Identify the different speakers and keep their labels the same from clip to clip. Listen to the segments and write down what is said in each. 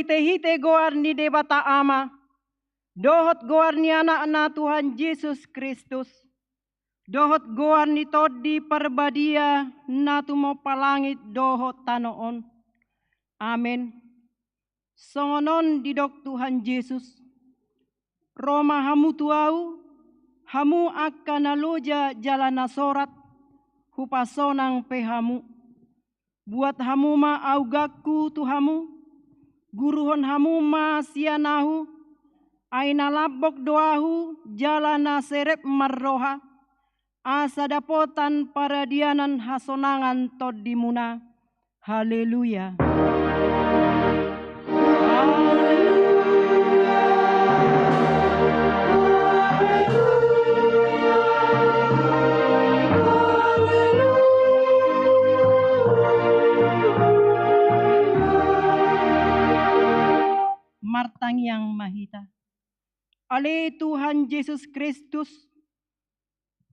Speaker 1: hite-hite goar ni debata ama, dohot goar ni anak na Tuhan Yesus Kristus, dohot goar ni todi perbadia na tumo palangit dohot tanoon. Amin. Songonon didok Tuhan Yesus, Roma hamu tuau, hamu akan aloja jalana sorat, hupasonang pehamu. Buat hamu ma augaku tuhamu, guruhon hamu ma sianahu, aina labok doahu, jalana serep marroha, asa dapotan paradianan hasonangan todimuna. Haleluya. Martang yang mahita. Ale Tuhan Yesus Kristus,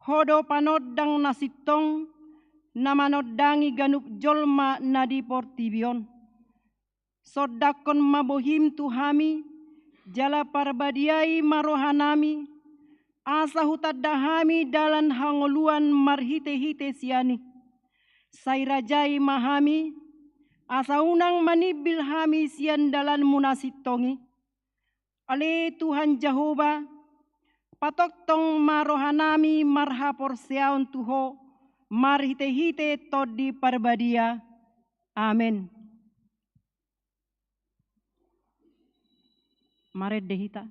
Speaker 1: hodo panodang nasitong, namanodangi ganup jolma nadi portibion. Sodakon mabohim tuhami, jala parbadiai marohanami, asa hutadahami dalan hangoluan marhite-hite siani. Sairajai mahami, asa unang manibil hami sian dalan munasitongi. Ale Tuhan Jehovah, patoktong marohanami marhapor seaon tuho, marhite-hite todi parbadia. Amin. Mare dehita.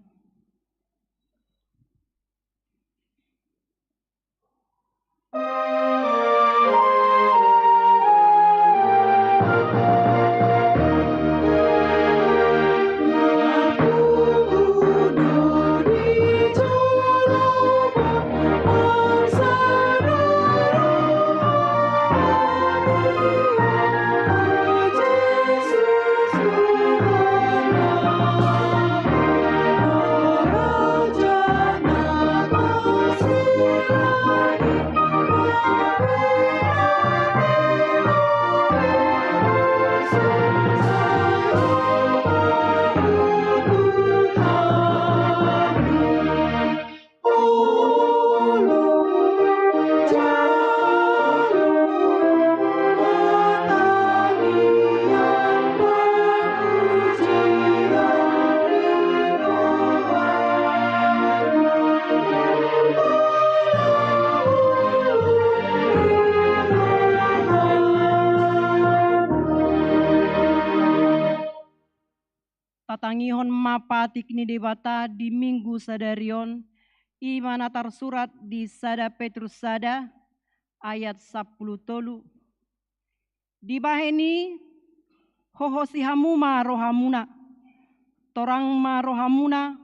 Speaker 1: Tatangihon mapatik ni debata di minggu sadarion, imana tersurat di Sada Petrus Sada ayat 10 tolu. Di baheni hohosi hamuma rohamuna, torang ma rohamuna,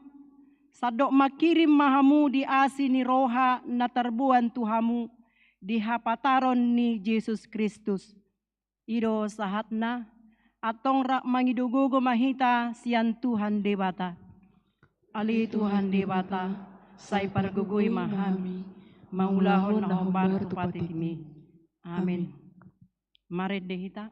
Speaker 1: sadok makirim mahamu di asini roha na terbuan tuhamu di hapataron ni Yesus Kristus. Ido sahatna, atong rak mangidugogo mahita sian Tuhan debata. Ali Tuhan debata, say pargugui mahami, maulahon na hombar tupatikmi. Amin. Mare dehita.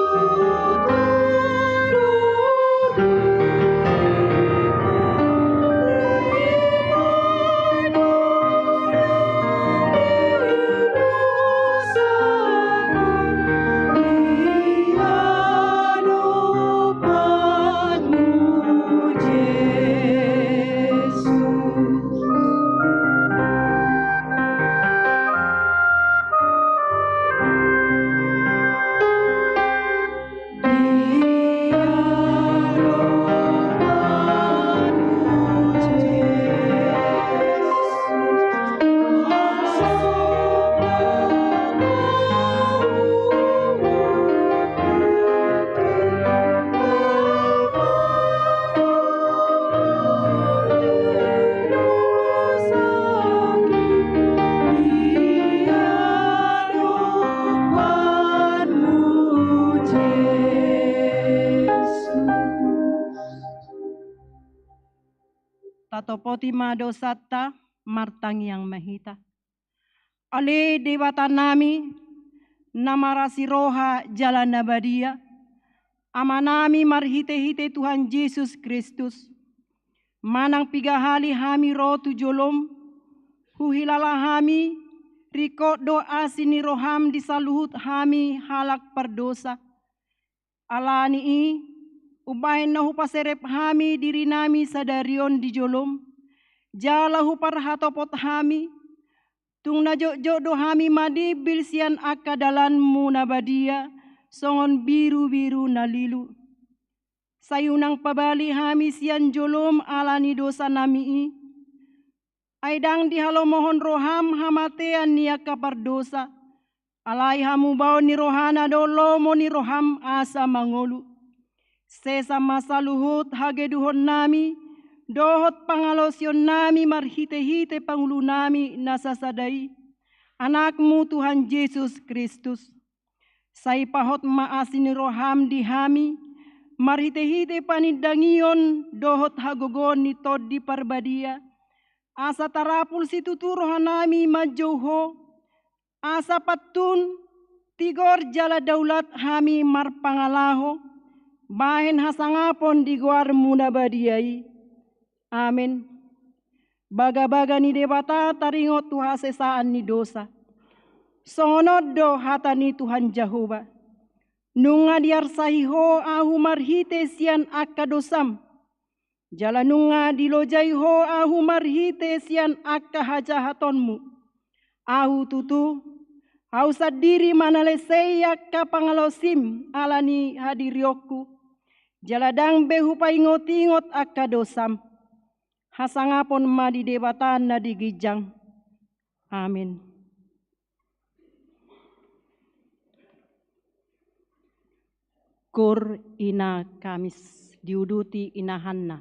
Speaker 2: Yesus,
Speaker 1: rotima dosata martang yang mahita. Ale dewata nami namarasi roha jalan nabadia. Amanami marhite-hite Tuhan Yesus Kristus. Manang pigahali hami rotu jolom. Huhilala hami riko doa sini roham disaluhut hami halak perdosa. Alani i ubahin nahu paserep hami diri nami sadarion di jolom. Jalahu parhatopot hami. Tung najo do hami madi bilsian akadalan munabadia. Songon biru-biru nalilu. Sayunang pabali hami sian jolom alani dosa nami i. Aidang dihalo mohon roham hamatean niya kapardosa. Alai hamu bau ni rohana dolo mo ni roham asa mangolu. Sesa masa luhut hageduhon nami. Dohot pangalosyon nami marhite-hite pangulu nami nasasadai. Anakmu Tuhan Yesus Kristus. Sai pahot maasini roham di hami, marhite-hite panidangion dohot hagogon ni todi parbadia. Asa tarapul situtu rohanami majauho, asa patun tigor jala daulat hami marpangalaho, bahen hasangapon di guar munabadiai. Amin. Baga-baga ni debata taringot tuha sesaan ni dosa. Songonod do hatani Tuhan Jehovah. Nunga diar sahiho ahu marhite sian akadosam. Jala nunga dilojaiho ahu marhite sian akahajahatonmu. Ahu tutu, ahu sadiri manalesei akka pangalosim alani hadirioku. Jaladang behu paingot-ingot akadosam. Hasangapon madi debatan na digijang. Amin. Kur ina Kamis diuduti ina Hanna.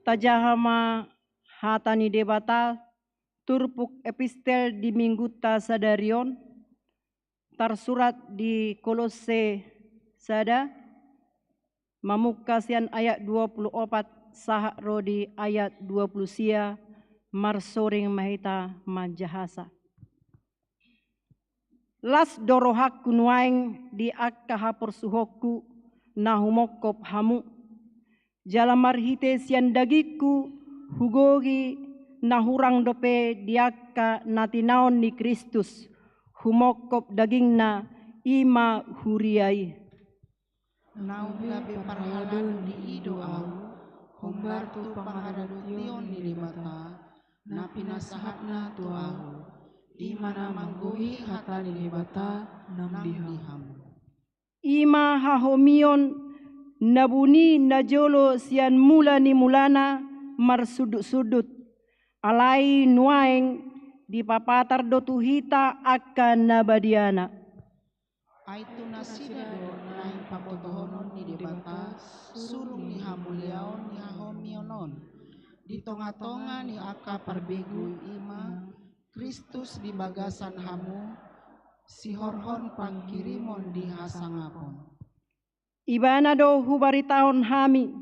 Speaker 1: Tajahama hatani debata turpuk epistel di mingguta sadarion tersurat di Kolose sada mamukasian ayat 24 sahak rodi ayat 20 sia marsoring mahita majahasa. Las dorohak kunuaing di akka hapor suhoku nahumokop hamu jalamar hite sian dagiku hugogi nahurang dope diaka natinaon ni Kristus humokop dagingna ima huriai.
Speaker 2: Nau gabe parhaladu di ido au hombar tu pangadadu tion di libata napi nasahatna tu au di mana manggohi hata di libata nang diham.
Speaker 1: Ima hahomion nabuni najolo sian mula ni mulana marsudut-sudut alai nuaing di papatar dotuhita akan nabadiana.
Speaker 2: Aitu nasida do naing papotohonon ni debata surung ni hamuliaon ni hahomionon di tonga-tonga ni aka parbegu ima Kristus di bagasan hamu si horhon pangkirimon di hasangapon.
Speaker 1: Ibana do hubaritahon hami,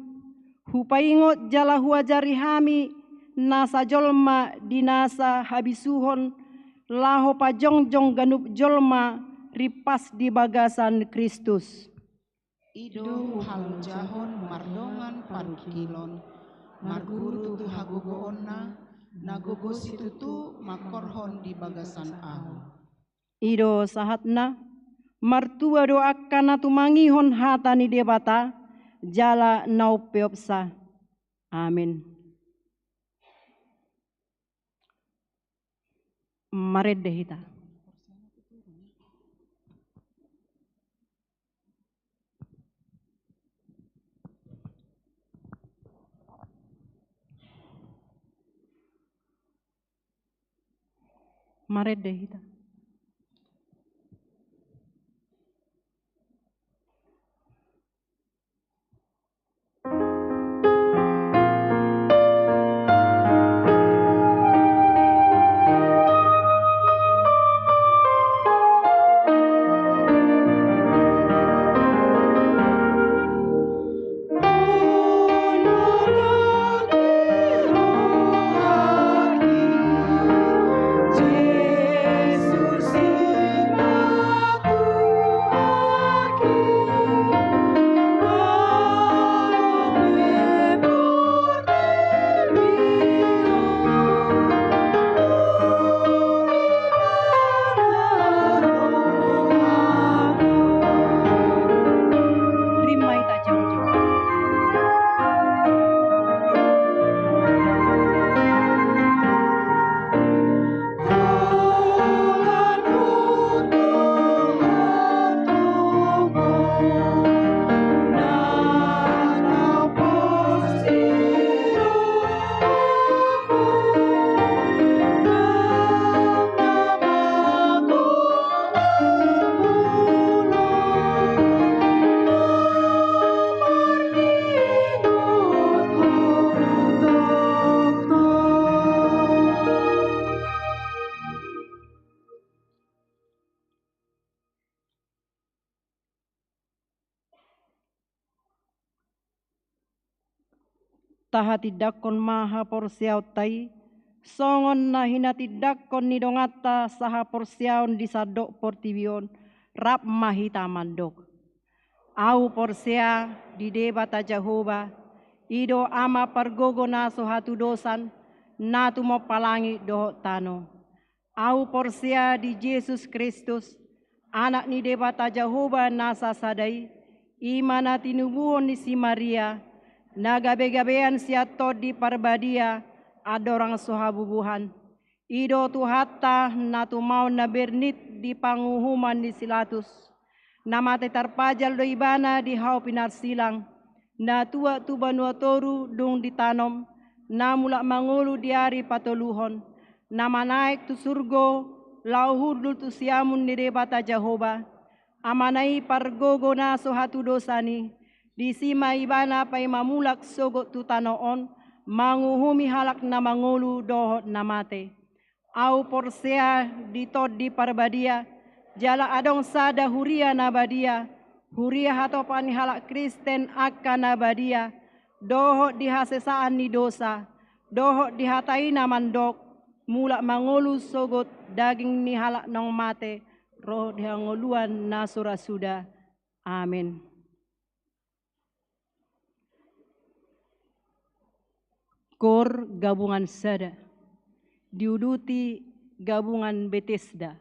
Speaker 1: hupaingot jala huajari hami, nasa jolma dinasa habisuhon, laho pajongjong ganup jolma, ripas di bagasan Kristus.
Speaker 2: Ido halu jahon mardongan parukilon, marguru tu hagogoonna, nagogo situtu makorhon di bagasan ahu.
Speaker 1: Ido sahatna, martua do akan tumangihon hatani debata jala naupeopsa. Amin. Maredde hita. Maredde hita.
Speaker 2: Yesus
Speaker 1: tahatidakkon maha porsiau tai, songon na hinatidakkon ni dongata saha porsiaun disadok portibion, rap mahita mandok. Au porsia di debata Jehovah, ido ama pargogo naso hatu dosan, natu mo palangi doho tano. Au porsia di Yesus Kristus, anak ni debata Jehovah nasa sadai, imana tinubuhon ni si Maria, nagabe-gabean siato di parbadia, adorang sohabubuhan. Ido tuhata natu mau na bernit di panguhuman ni silatus. Nama tetarpajal do ibana di hau pinar silang, na tua tu banua toru dung ditanom, na mulak mangulu diari patoluhon, nama naik tu surgo, lau hurdul tu siamun ni debata Jehovah, amanai pargogo na sohatu dosani, di sima ibana pai mamulak sogot tu tanoon, manguhumi halak na mangulu dohot namate. Au porsea ditod di parbadia, jala adong sada huria nabadia, huria hatopani halak Kristen akka nabadia, dohot dihasesaan ni dosa, dohot dihatai namandok, mulak mangolu sogot daging ni halak nong mate, roh dihangoluan nasura suda. Amin. Kor gabungan sada, diuduti gabungan Bethesda.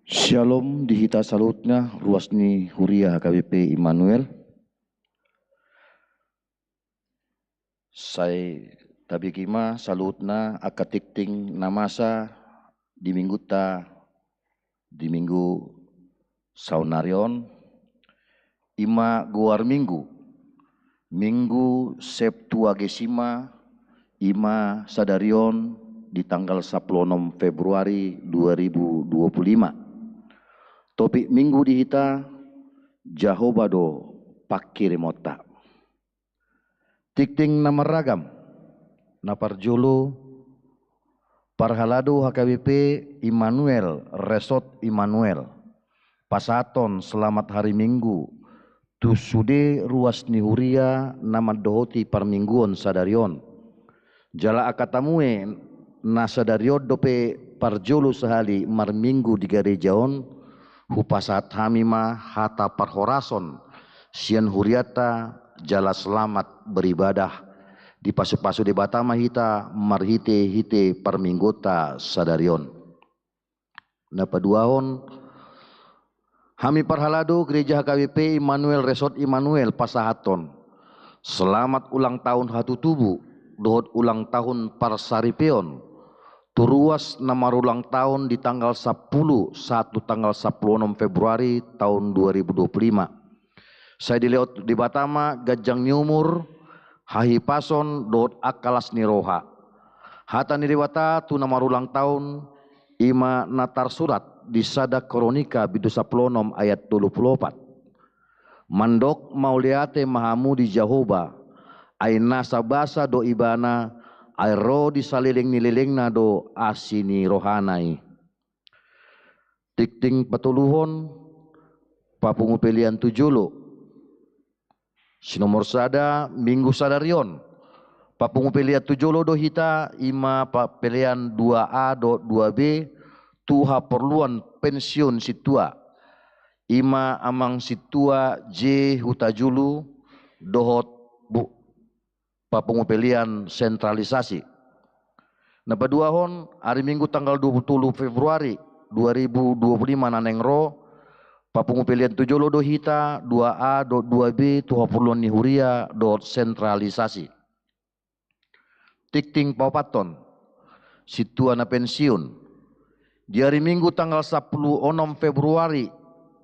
Speaker 3: Shalom dihita salutnya ruasni Huria HKBP Immanuel. Saya tabikima salutna akatikting namasa di minggu saunarion ima guar minggu Septuagesima ima sadarion di tanggal 16 Februari 2025. Topik minggu dihita Jehovah do pakirimota. Tikting nama ragam naparjulu parhalado HKBP Immanuel Resort Immanuel pasaton selamat hari Minggu tusude ruas nihuria nama dohoti parmingguon sadarion jala akatamue na sadarion dope parjulu sehali mar minggu di gerejaon hupasat hamima hata parhorason sian huriata jala selamat beribadah di pasu-pasu de batama hita marhite parminggota sadarion. Napaduahon hami parhalado gereja HKBP Immanuel Resort Immanuel pasahaton. Selamat ulang tahun hatu tubuh, dohot ulang tahun parsaripeon. Turuas nama ulang tahun di tanggal 10 tanggal 16 Februari tahun 2025. Saya dilihat di Batama gajang nyumur hahi pason dot akalas niroha. Hata niriwata tu nama ulang tahun ima natar surat di sada kronika bidusa plonom ayat 24. Mandok mauliate mahamu di Jehovah aina sabasa do ibana airo di saliling nililingna do asini rohanai. Tikting patuluhon papungu pilihan tujulu sinomor sada minggu sadarion papungu pilihan tujulu do hita ima pilihan 2A do 2B tuha perluan pensiun situa ima amang situa J hutajulu dohot bu papungu pilihan sentralisasi. Napaduahon hari Minggu tanggal 20 Februari 2025 nanengro papungu pilihan tujolo do hita 2A do 2B tuha perluan nihuria do sentralisasi. Tikting paupaton situa na pensiun di hari Minggu tanggal 10 Februari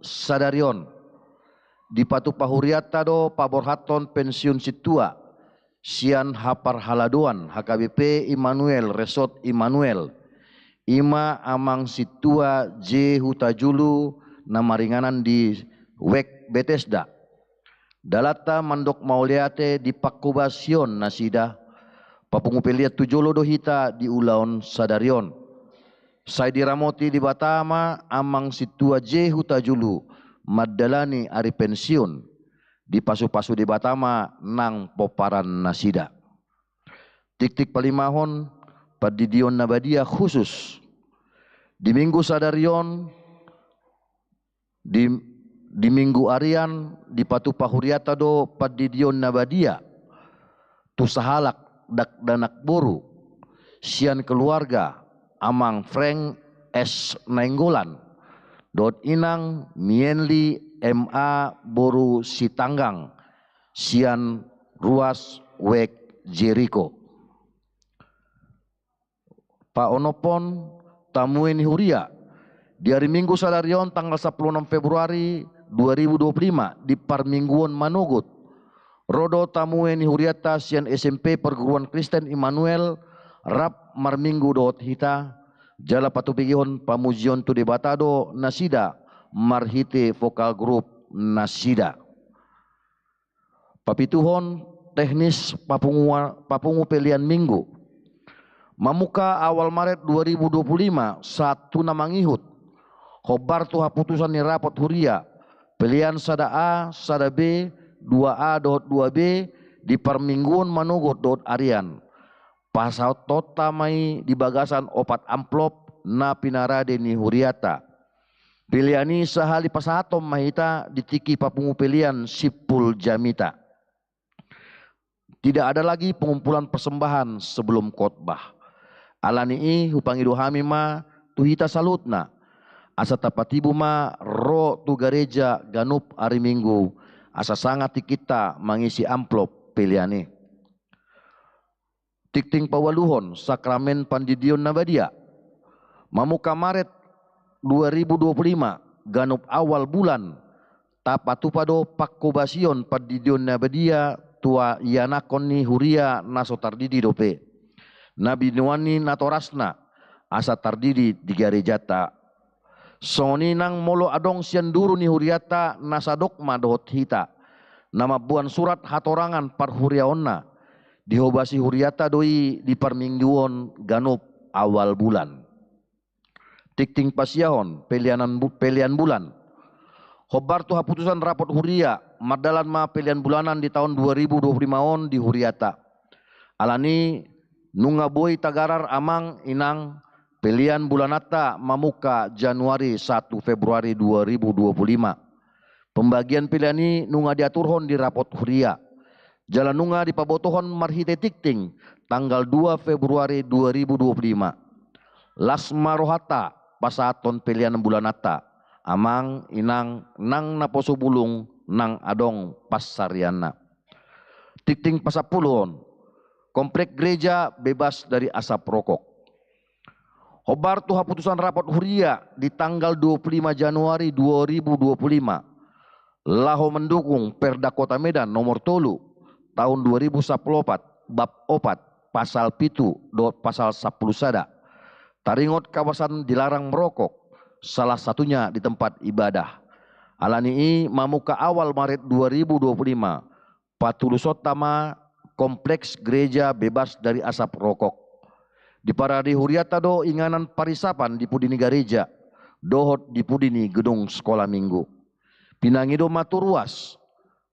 Speaker 3: sadarion di patu pahuriata do paborhaton pensiun situa sian hapar haladuan HKBP Immanuel Resort Immanuel ima amang situa J hutajulu nama ringanan di Wek Bethesda dalata mandok mauliate di pakubasion nasida papungu peliat tujolo do hita di ulaon sadarion saya diramoti di Batama amang situa J hutajulu madalani ari pensiun di pasu-pasu di Batama nang poparan nasida. Tik-tik palimahon padidion nabadia khusus di minggu sadarion di minggu arian di patu pahuriata do padidion nabadia tu sahalak dak danak boru sian keluarga amang Frank S Nainggolan dot inang mienli MA boru sitanggang sian ruas Wek Jericho. Pak Onopon tamuin huria di hari Minggu sadarion tanggal 16 Februari 2025 di Parmingguon Manugut. Rodo tamuin huriata sian SMP Perguruan Kristen Immanuel rap marminggu dot hita jala patupigihon pamujion tu debatado nasida marhite vokal grup nasida. Papituhon teknis papungu pilihan minggu. Mamuka awal Maret 2025 satu namangihut. Khobar tuha putusan ni rapat huria. Pilihan sada A, sada B, 2A dot 2B di Parmingguon Manugot dot arian. Pasal totamai di bagasan opat amplop na pinarade ni huriata. Pilihan sahali pasatom mahita ditiki papungu pilihan sipul jamita. Tidak ada lagi pengumpulan persembahan sebelum khotbah. Alani hupangidu hamima tuhita salutna. asa tapatibu ma ro tu gereja ganup hari Minggu, asa sangat kita mengisi amplop pilihannya. Tikting pawaluhon sakramen pandidion nabadia. Mamuka Maret 2025 ganup awal bulan tapatupado pakkobasion pandidion nabadia tua ianakon ni huria naso tardidi dope. Nabi nuani natorasna asa tardidi di garejata. Soni nang molo adong sian duru ni huriata nasadok madohot hita. Nama buan surat hatorangan par huriaonna. Dihobasi huriata doi di parmingguon ganup awal bulan. Tikting pasiahon pelian bulan. Hobar tu haputusan rapot huria madalan ma pelian bulanan di tahun 2025 on di huriata. Alani nunga boy tagarar amang inang pelian bulanata mamuka Januari 1 Februari 2025. Pembagian pilihan ini nunga diaturhon di rapot huria. Jalan nunga di pabotohon marhite tikting tanggal 2 Februari 2025. Lasma rohata pasaton pilihan bulanata amang inang nang naposo bulung nang adong pasariana. Tikting pasapuluhon komplek gereja bebas dari asap rokok. Hobar tu haputusan rapat huria di tanggal 25 Januari 2025. Laho mendukung Perda Kota Medan nomor 3 tahun 2014 bab 4 pasal pitu pasal 10 sada. Taringot kawasan dilarang merokok, salah satunya di tempat ibadah. Alani mamuka awal Maret 2025 patulusot tama kompleks gereja bebas dari asap rokok. Di paradi huriata do inganan parisapan di pudini gereja, dohot di pudini gedung sekolah minggu. Pinangido maturuas,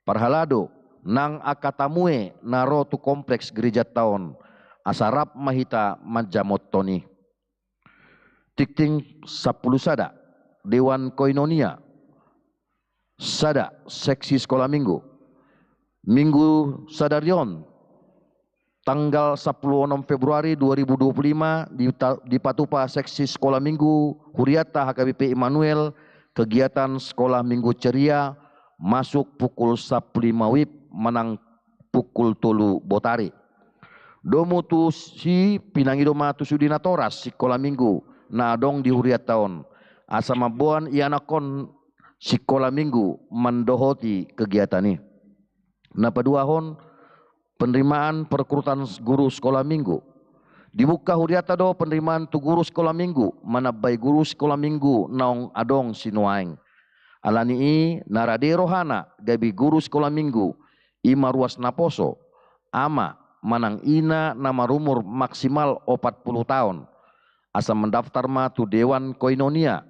Speaker 3: parhalado, nang akatamue naro tu kompleks gereja taon, asarap mahita majamot toni. Tikting 10 sada, Dewan Koinonia, sada seksi sekolah minggu. Minggu sadarion, tanggal 10 Februari 2025 di Patupa seksi sekolah minggu Huriata HKBP Immanuel, kegiatan sekolah minggu ceria masuk pukul 15 WIB menang pukul 3 botari. Domu tu si pinangidoma tu sudina toras sekolah minggu na adong di Huriat taon. Asama buan ianakon sekolah minggu mendohoti kegiatan ini. Na paduahon penerimaan perekrutan guru sekolah minggu. Dibuka huriata do penerimaan tu guru sekolah minggu, manabai guru sekolah minggu naong adong sinuaing. Alani narade rohana gabi guru sekolah minggu ima ruas naposo ama manang ina nama rumur maksimal 40 tahun. Asa mendaftar ma tu Dewan Koinonia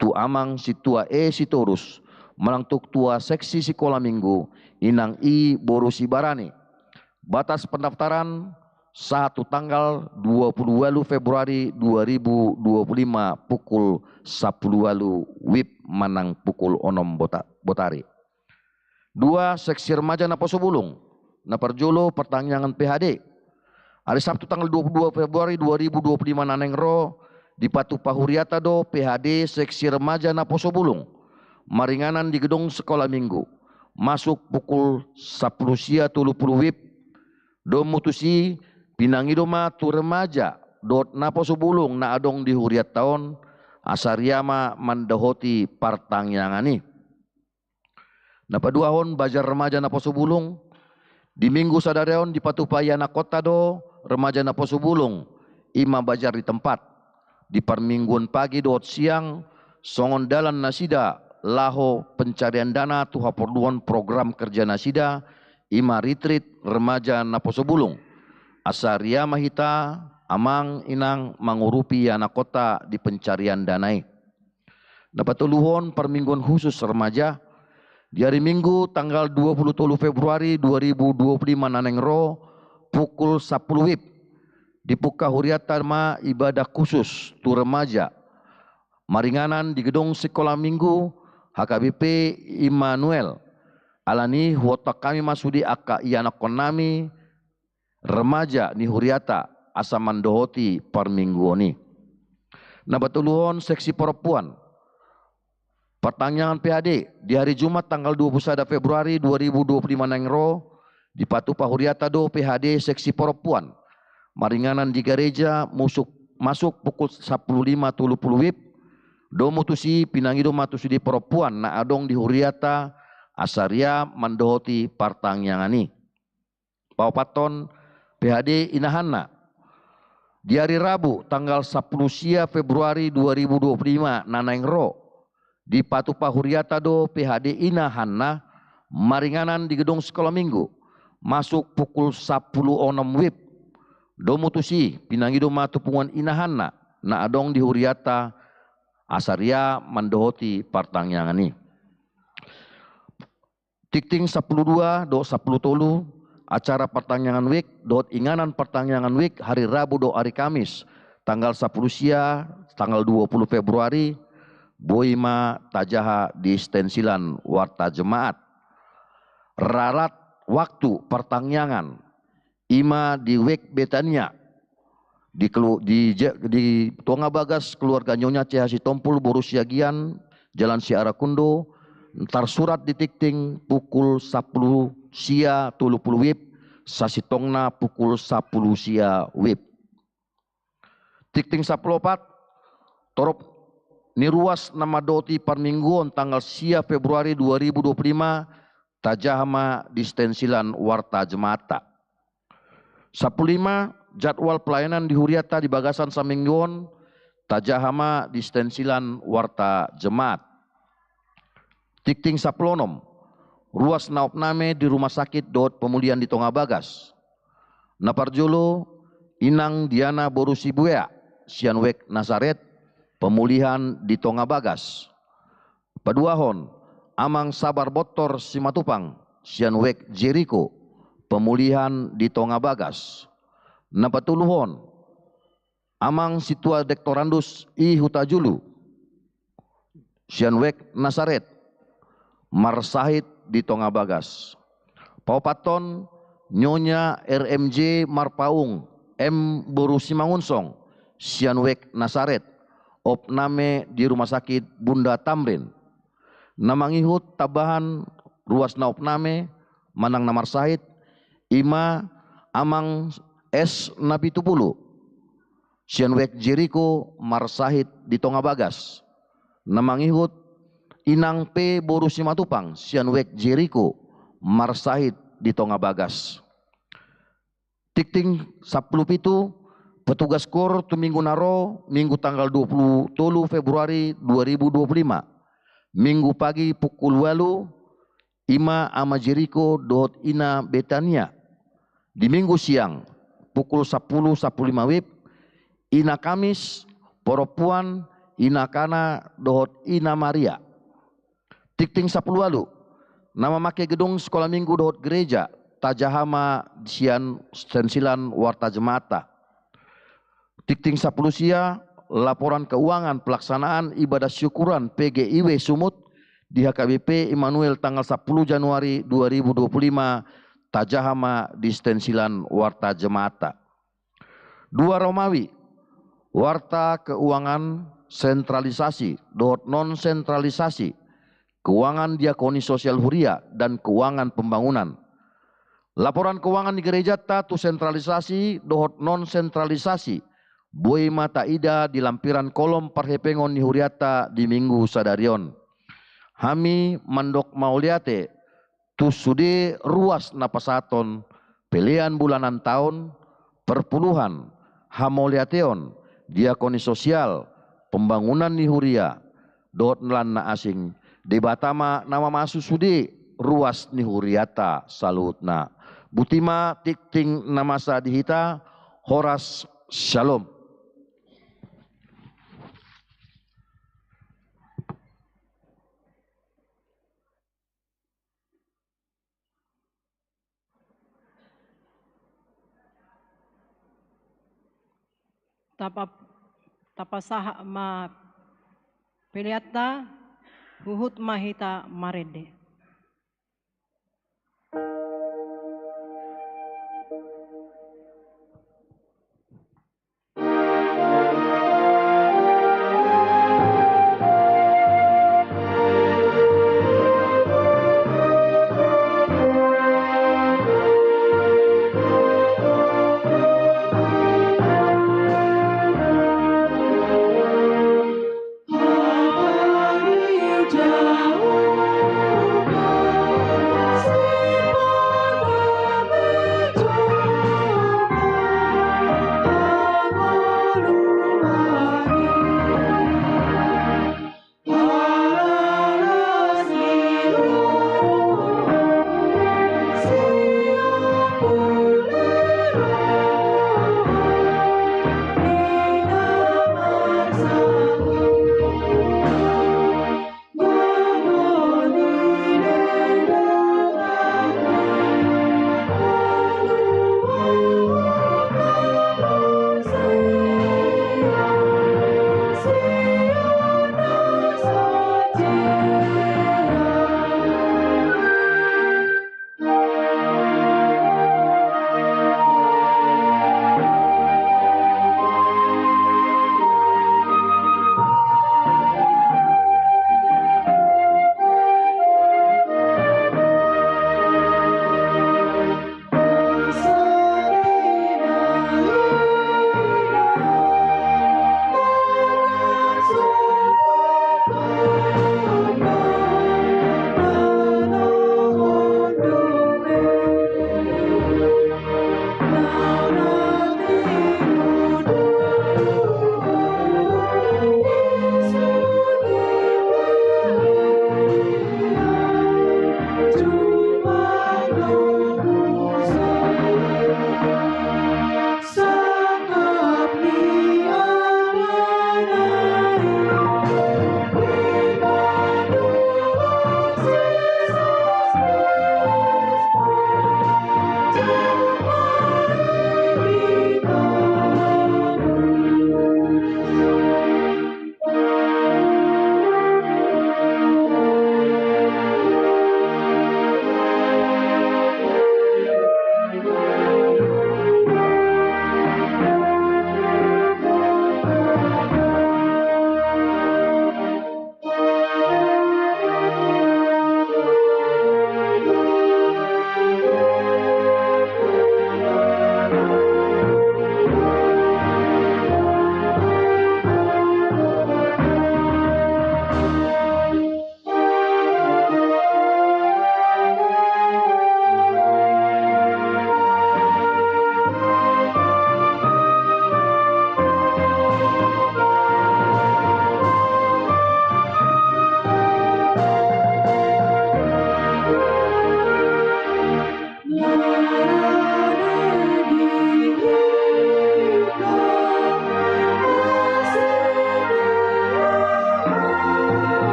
Speaker 3: tu amang si tua si torus manang tuk tua seksi sekolah minggu inang borusi barani. Batas pendaftaran 1 tanggal 28 Februari 2025 pukul 10 WIB manang pukul 6 botari. 2 seksi remaja Naposo Bulung na perjolo pertanyaan PHD. Hari Sabtu tanggal 22 Februari 2025 naneng ro di Patupa Huriata do PHD seksi remaja Naposo Bulung. Maringanan di gedung sekolah minggu. Masuk pukul 10 sia 30 WIB. Do mutusi pinangidoma tu remaja dot Naposo Bulung na adong di Huriat taon asariama mandahoti partangyangani. Napaduahon bajar remaja Naposo Bulung di minggu sadareon di Patupayana Kota do remaja Naposo Bulung ima bajar di tempat di permingguan pagi dot siang songon dalan nasida laho pencarian dana tu haporduan program kerja nasida ima retreat remaja Naposo Bulung. Asaria mahita amang inang mangurupi anak kota di pencarian danai. Dapat tuluhon permingguan khusus remaja di hari Minggu tanggal 23 Februari 2025 naneng ro pukul 10 WIB di Puka Huriata ma ibadah khusus tu remaja maringanan di gedung sekolah minggu HKBP Immanuel. Alani huotak kami masudi aka ianak konami remaja ni Huriata asa mandohoti per minggu ni. Nabatuluhon seksi perempuan. Pertanyaan PHD di hari Jumat tanggal 21 Februari 2025 nengro di Patu Pahuriata do PHD seksi perempuan. Maringanan di gereja masuk pukul 15.30 WIB. Do mutusi pinangido matusi di perempuan na adong di Huriata asaria mandohoti partanyangani. Paupaton PHD Inahanna. Di hari Rabu tanggal 10 Februari 2025 nanengro di Patu Pahuriata do PHD Inahanna maringanan di gedung sekolah minggu masuk pukul 10.06 WIB. Do mutusi pinangido matupungan Inahanna na adong di Huriata asaria mandohoti partanyangani. Tikting 10.2 do 10 tolu acara pertanyaan week dot inganan pertanyaan week hari Rabu do hari Kamis tanggal 10 tanggal 20 Februari boima tajaha di stensilan warta jemaat. Rarat waktu pertanyaan ima di week Betania di Tonga Bagas keluarga Nyonya CH Sitompul Borussia Gian Jalan Siarakundo ntar surat di tikting pukul 10 30 WIB sasitongna pukul 10 WIB. Tikting 14 torop niruas nama doti parmingguon tanggal 10 Februari 2025 tajahama di stensilan warta jemaata. 15 jadwal pelayanan di Huriata di Bagasan Samingguon tajahama di stensilan warta jemaat. Tikting 16 ruas naopname di rumah sakit dot pemulihan di Tonga Bagas. Naparjolo Inang Diana Borusibuea Sianwek Nazaret pemulihan di Tonga Bagas. Paduahon Amang Sabar Botor Simatupang Sianwek Jericho pemulihan di Tonga Bagas. Napatuluhon Amang Situa Dektorandus I Hutajulu Sianwek Nazaret Marsahid di Tonga Bagas. Paupaton Nyonya RMJ Marpaung M Borusimangunsong Sianwek Nazaret opname di rumah sakit Bunda Tamrin. Namangihut tabahan ruas naopname manang namar sahid ima Amang S Napitupulu Sianwek Jericho Marsahid di Tonga Bagas. Namangihut Inang P Borusimatupang Sianwek Jericho Marsahid di Tonga Bagas. Tikting 10 pitu petugas KOR tu minggu naro minggu tanggal 20 Februari 2025 minggu pagi pukul 8 ima ama Jericho dot ina Betania. Di minggu siang pukul 10.15 WIB ina Kamis perempuan ina Kana dot ina Maria. Tikting 10 lalu nama make gedung sekolah minggu dot gereja tajahama sian stensilan warta jemaata. Tikting 10 laporan keuangan pelaksanaan ibadah syukuran PGIW Sumut di HKBP Immanuel tanggal 10 Januari 2025 tajahama di stensilan warta jemaata. 2 Romawi warta keuangan sentralisasi dot non sentralisasi keuangan diakoni sosial huria dan keuangan pembangunan. Laporan keuangan di gereja tatu sentralisasi dohot non sentralisasi boy mata ida di lampiran kolom parhepengon di huriata di minggu sadarion. Hami mandok mauliate tu sude ruas napasaton pelian bulanan tahun perpuluhan hamoliateon diakoni sosial pembangunan di huria dohot nlana asing di Batama nama masu sudi ruas ni huriata salutna. Butima tikting nama sadihita Horas Shalom.
Speaker 1: Tapasaha ma peliata huhut mahita marede.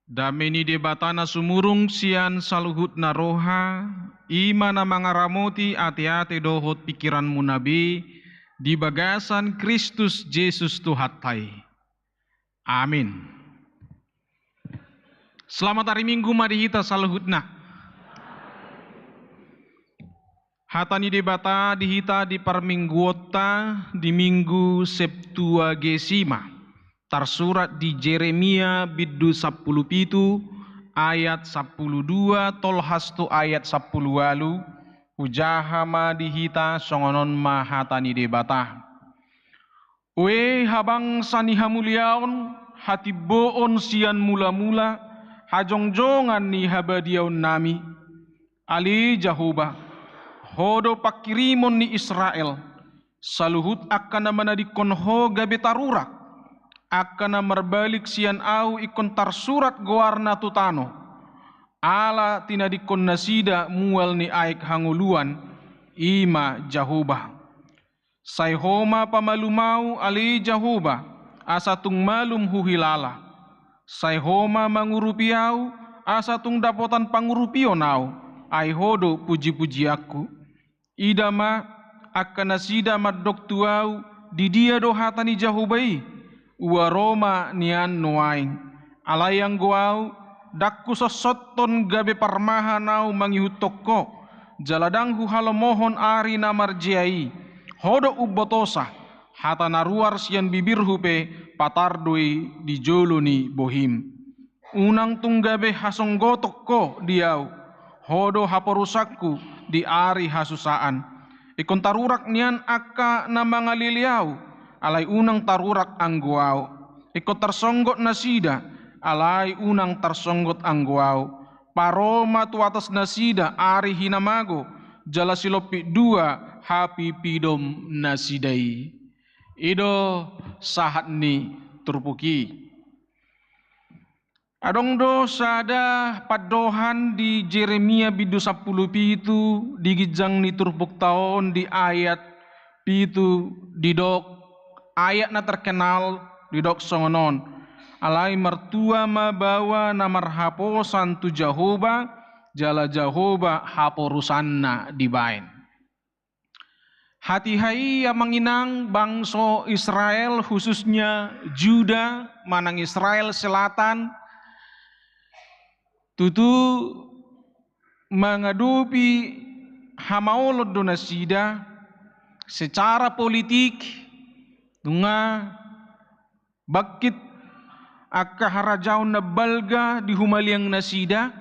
Speaker 4: Dameni debatana sumurung sian saluhut naroha, imana mangaramoti ati-ati dohot pikiran munabi, di bagasan Kristus Yesus Tuhatai. Amin. Selamat hari Minggu marihita saluhutna. Hatani debata dihita di parmingguota di minggu Septuagesima. Tersurat di Jeremia biddu 10 ayat 12 tolhastu ayat 10 walu ujahama dihita songonon mahatani debata. We habang saniha muliaon hati boon sian mula-mula hajongjongan ni habadiaon nami ali Jahoba hodo pakirimon ni Israel saluhut akan manadikon ho gabe tarurak akan merbalik sian au ikon tarsurat goarna tutano ala tinadikon nasida mual ni aik hanguluan ima Jahoba sayhoma pamalumau ali Jahoba asatung malum huhilala sayhoma mangurupiau asatung dapotan pangurupionau ai hodo puji-puji aku idama akan nasida maddok tuau di dia dohatani Jahobai Uaroma nian nuaing alayang guau dakku sosotton gabe parmahanau mangihutokko jaladang halomohon ari namarjiai hodo ubotosa hata naruar sian bibir hupe patardui di joloni bohim unang tunggabe hasonggotokko diau hodo haporusakku di ari hasusaan ikon tarurak nian akka namangaliliau alai unang tarurak angguau ikut tersonggot nasida alai unang tersonggot angguau paroma tu atas nasida ari hinamago jala silopi dua hapi pidom nasidai ido sahat ni turpuki adong do sada padohan di Jeremia bidu 10 pitu digijang ni turpuk taon di ayat pitu didok ayat na terkenal di dok songonon alai mertua mabawa namar haposan tu Jahoba jala Jahoba haporusanna dibain hati hai yang menginang bangsa Israel khususnya Juda manang Israel selatan tutu mengadupi hamaolod donasida secara politik Tunga bakit akka harajaon na balga di humaliang nasida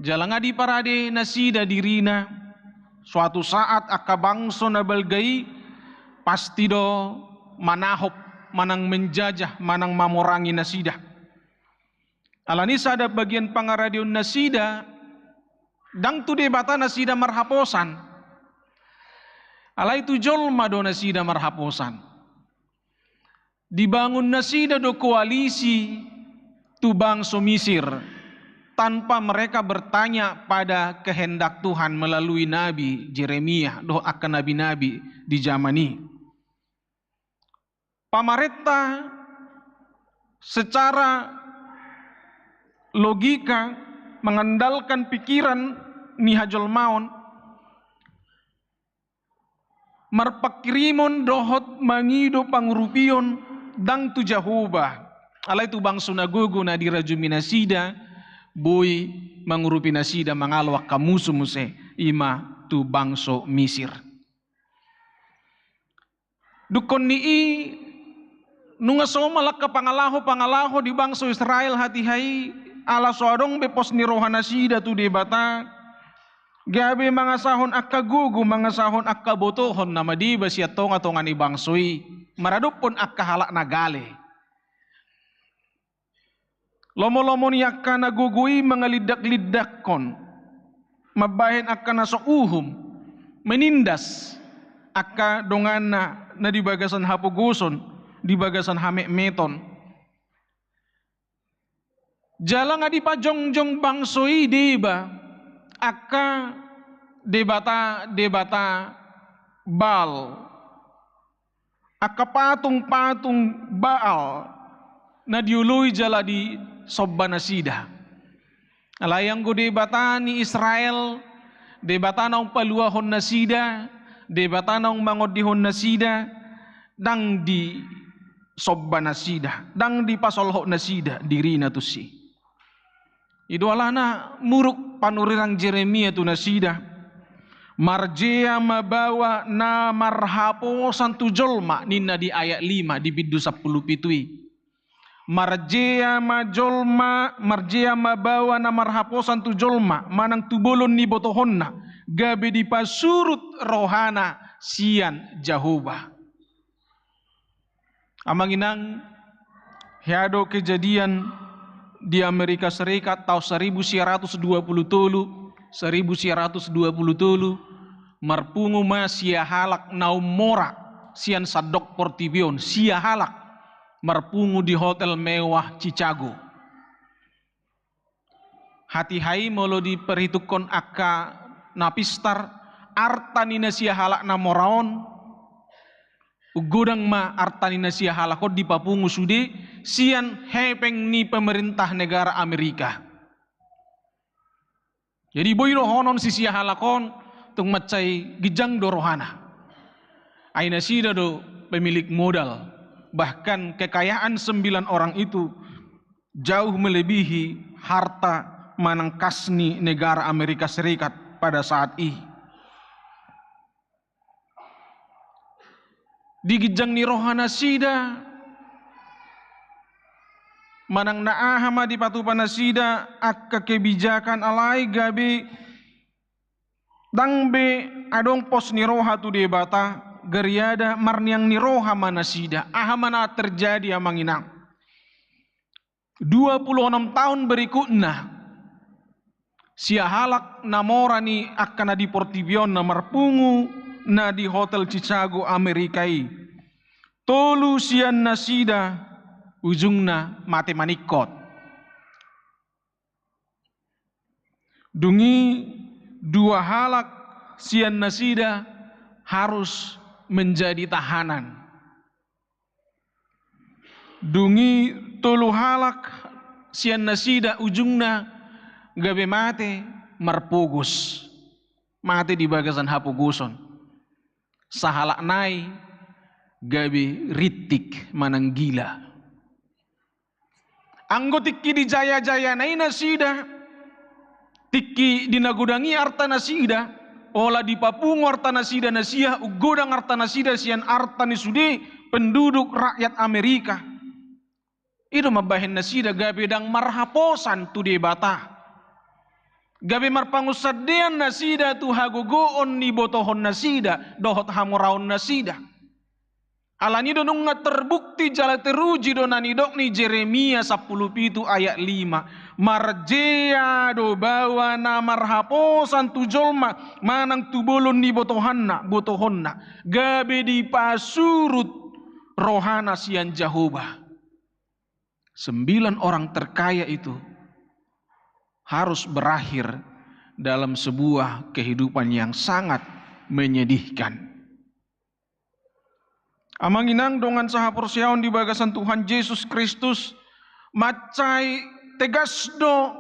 Speaker 4: jalanga di parade nasida dirina suatu saat akka bangso na balgai pasti do manahop manang menjajah manang mamorangi nasida alani sada bagian pangaradion nasida dang tu debata nasida marhaposan alai tu jolma do nasida marhaposan dibangun nasida do koalisi tu bangsa Mesir tanpa mereka bertanya pada kehendak Tuhan melalui Nabi Jeremia do akan nabi-nabi di zaman ini. Pamarenta secara logika mengandalkan pikiran nihajol maon marpakirimon dohot mangido pangurupion dang tu Jahoba alai tu bang sunagogo na dirajumi nasida boy mangurupi nasida mangalwak kamusu muse ima tu bangso Mesir dukon nii nunga somalak ka pangalaho di bangso Israel hati hai ala soadong bepos ni rohanasida tu debata gabe mangasahon akka gugu mangasahon akka botohon nama di basia tonga-tongan ibangsoi maradop pun akka halak nagale lomo-lomo ni akka nagugui mangalidak-lidak kon mabahin akka naso uhum menindas akka dongan na di bagasan hapuguson di bagasan hamek meton jalang adi pajongjong bangsoi deba akka debata bal akka patung-patung Baal na diului jala di sobbana sida. Alayang go debatani Israel, debatanong paluahon na sida, debatanong mangodihon na sida, dang di sobbana sida, dang di pasolho na sida, diri na to si. Iduala na muruk panurirang Jeremia tu na sida, marjea mabawa na marhaposan tu jolma, nina di ayat 5 di biddu 10 pitui. Marjea mabawa na marhaposan tu jolma, manang tubulon ni botohonna, gabe di pasurut rohana sian Jehovah. Amanginang hiado kejadian di Amerika Serikat tahun 1927, marpungu ma sia halak naumora sian sadok portibion, sia halak marpungu di hotel mewah Chicago. Hati hai molo diperhitungkan akka napistar artanina sia halak na moraon, ugudang ma artanina sia halakot di papungu sude sian hepeng ni pemerintah negara Amerika. Jadi boy rohonon si sia halakon tung macai gijang dorohana. Aina sida do pemilik modal, bahkan kekayaan 9 orang itu jauh melebihi harta manang kasni negara Amerika Serikat pada saat ini. Di gijang ni rohana sida manang naahama di patupana sida akka kebijakan alai gabe dangbe adong pos ni roha tu debata geriada marniang ni roha mana sida ahamana terjadi amanginang 26 tahun berikutnya sia halak namora ni akka na di Portibion na marpungu na di hotel Chicago Amerikai tolu sian nasida ujungna mate manikot. Dungi 2 halak sian nasida harus menjadi tahanan. Dungi 3 halak sian nasida ujungna gabe mate marpugus. Mate di bagasan hapuguson. Sahalak nai gabe ritik manang gila. Anggo tikki di jaya-jaya naina sida, tikki di nagudangi arta nasida, ola di papungu arta nasida nasia, ugodang arta nasida sian arta ni sude penduduk rakyat Amerika. Itu mabahin nasida gabe dang marhaposan tu debata. Gabe marpangusadean nasida tu hagogoon ni botohon nasida, dohot hamoraon nasida. Alani donung nga terbukti jala teruji donani dok ni Jeremia 10 ayat 5. Marjea do bawa na marhaposan tu jolma manang tubulun ni botohonna gabe di pasurut rohana sian Jehovah. 9 orang terkaya itu harus berakhir dalam sebuah kehidupan yang sangat menyedihkan. Amanginang dongan saha porsiaon di bagasan Tuhan Yesus Kristus macai tegas do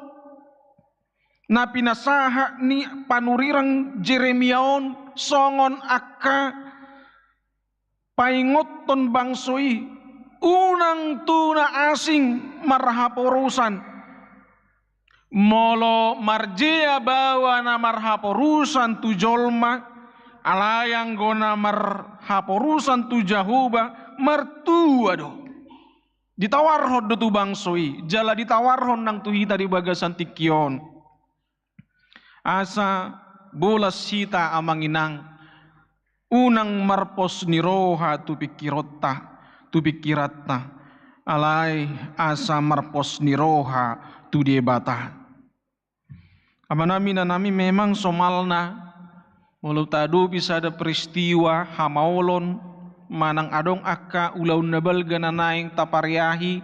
Speaker 4: na pinasaha ni panurirang Jeremiaon songon akka paingoton bangsoi unang tuna asing marhaporusan molo marjea bawa na marhaporusan tu jolma alayang gona marhaporusan tu Jehovah mertua do ditawarhon do tu bangsoi jala ditawarhon nang tu hita di bagasan tikion asa bolas hita amanginang unang marpos ni roha tu pikiratta alay asa marpos ni roha tu debata amanami na nami memang somalna walau tadu bisa ada peristiwa hamaolon manang adong akka ulaun nabal gananaing tapariahi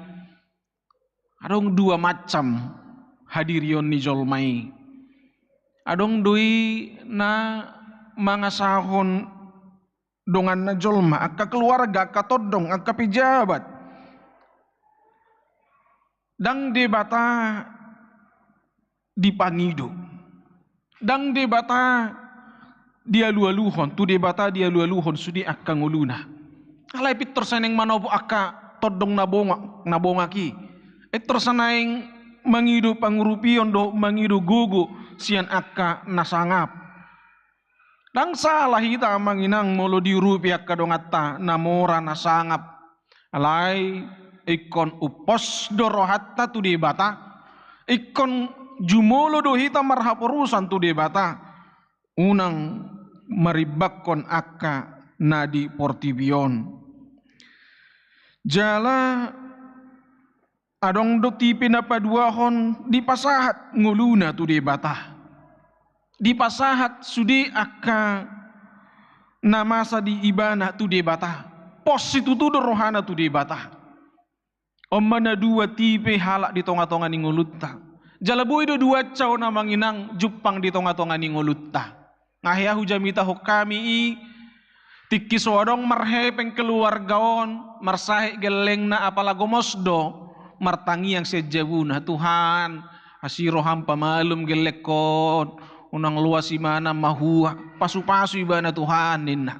Speaker 4: adong 2 macam hadirion ni jolmai adong dui na mangasahon dongan na jolma akka keluarga akka todong akka pejabat dang debata dipangido, dang debata dia lualuhon, tu debata dia lualuhon sudi akka nguluna. Alay pitor saneng manobo akka todong nabongaki. Saneng mangido pangurupion do mangido gugu sian akka nasangap. Dang salah hita manginang molo di rupi akka dongatta namora nasangap. Alay ikon upos dorohatta tu debata, ikon jumolo do hita marhaporusan tu debata, unang maribakon akka nadi portibion. Jala adong do tipe na paduahon di pasahat nguluna tu debata. Di pasahat sudi akka namasa di ibana tu debata. Pos itu tu rohana tu debata. Omana dua tipe halak di tonga-tonga ni ngulutta. Jalaboy do dua caw na manginang jupang di tonga-tonga ni ngulutta. Ngahiyahu jamita hokami tiki soadong marhepeng keluargaon marsahe geleng na apalagomosdo martangi yang sejabuna Tuhan asiro hampa malum gelekon unang luas imana mahua pasu-pasu ibana Tuhan ninna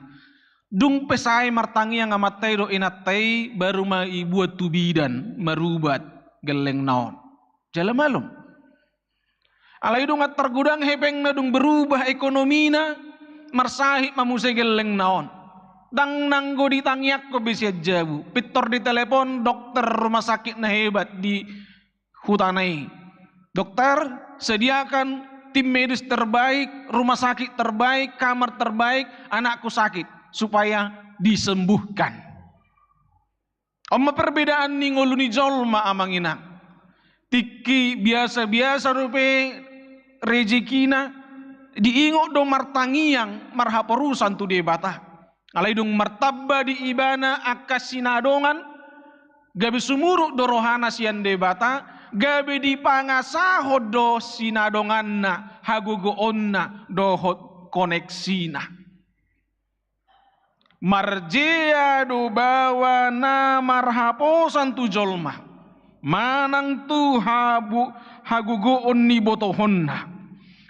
Speaker 4: dung pesai martangi yang amatay do inatay baru maibuat tubidan marubat geleng naon jala malum alay dung at tergudang hepeng na dung berubah ekonomi na marsahi mamusay geleng naon dang nanggo ditangyak ko bisa jabu pitor di telepon dokter rumah sakit na hebat di hutanai dokter sediakan tim medis terbaik rumah sakit terbaik kamar terbaik anakku sakit supaya disembuhkan. Amma perbedaan ni nguluni jolma amangina tiki biasa-biasa rupe rezekina diingo do martangiang marhaporusan tu debata alay dung martabba di ibana akas sinadongan gabi sumuruk do rohana sian debata gabi di pangasahod do sinadongan na hagugoon na dohot koneksina marjea do bawa na marhaposan tu jolma manang tu hagugoon ni botohon na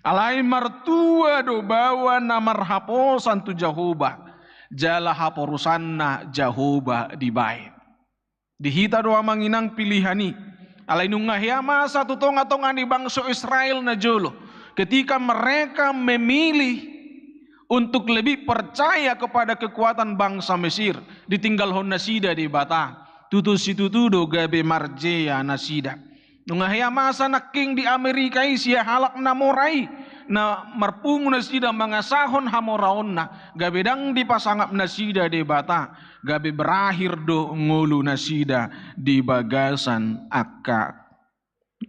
Speaker 4: alay martua do bawa na marhaposan tu Jehovah jala haporusanna Jehovah dibae. Dihita doa manginang pilihani. Alay nung ngahya masa tutonga-tonga ni bangsa Israel na jolo. Ketika mereka memilih untuk lebih percaya kepada kekuatan bangsa Mesir. Ditinggal hon nasida di bata. Tutu situtudo gabe marjea nasida. Nung ngahya masa naking di Amerika siya halak na moray. Na marpungu nasida mangasahon hamoraon na gabedang dipasangap nasida di bata gabe berakhir do ngulu nasida di bagasan akka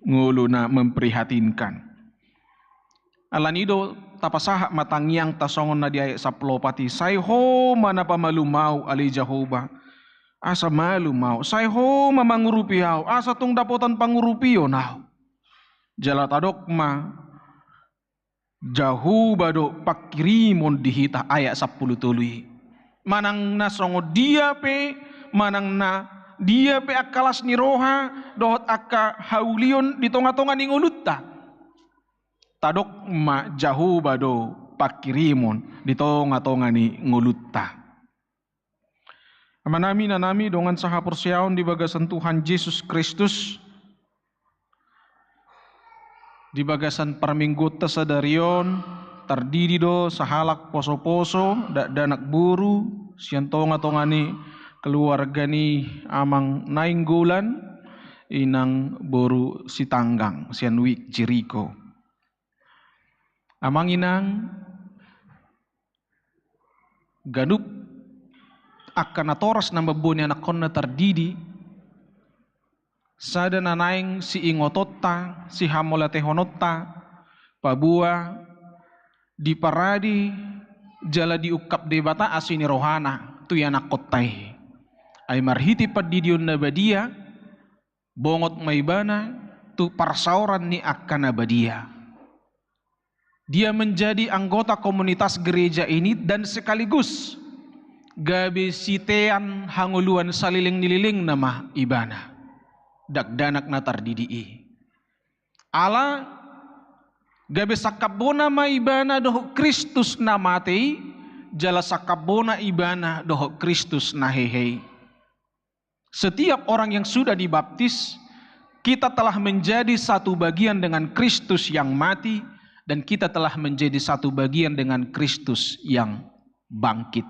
Speaker 4: ngulu na memprihatinkan alanido tapasaha matangyang tasongon na di ayat 10 pati sayho mana pamalumau ali Jehovah asa malumau sayho mamangurupiyaw asa tung dapotan pangurupiyo now jalatadokma Jehovah do pakirimon dihita ayat 10 tului. Manang na songo dia pe, manang na dia pe akalas ni roha, dohot akka haulion di tonga-tonga ni ngulutta. Tadok ma Jehovah do pakirimon di tonga-tonga ni ngulutta. Amanami na nami dongan saha persyaon di bagasan Tuhan Yesus Kristus. Di bagasan parmingguta sa darion tardidi do sahalak poso-poso danak buru sian tonga-tonga ni keluarga ni amang nainggulan inang boru si tanggang sian wik Jericho amang inang ganup akan atoras na mabuni anak kon na tardidi sada nanaing si ingotota, si hamolatehonota, pabua, di paradi, jala diukap debata asini rohana, tu yanak kotay. Ay marhiti padidion na badia, bongot maibana, tu parsauran ni akan na badia. Dia menjadi anggota komunitas gereja ini dan sekaligus gabi sitean hanguluan saliling nililing nama ibana. dagdanak na tardidii. Ala gabe sakabona maibana doho Kristus na matei, jala sakabona ibana doho Kristus na hehei. Setiap orang yang sudah dibaptis, kita telah menjadi satu bagian dengan Kristus yang mati, dan kita telah menjadi satu bagian dengan Kristus yang bangkit.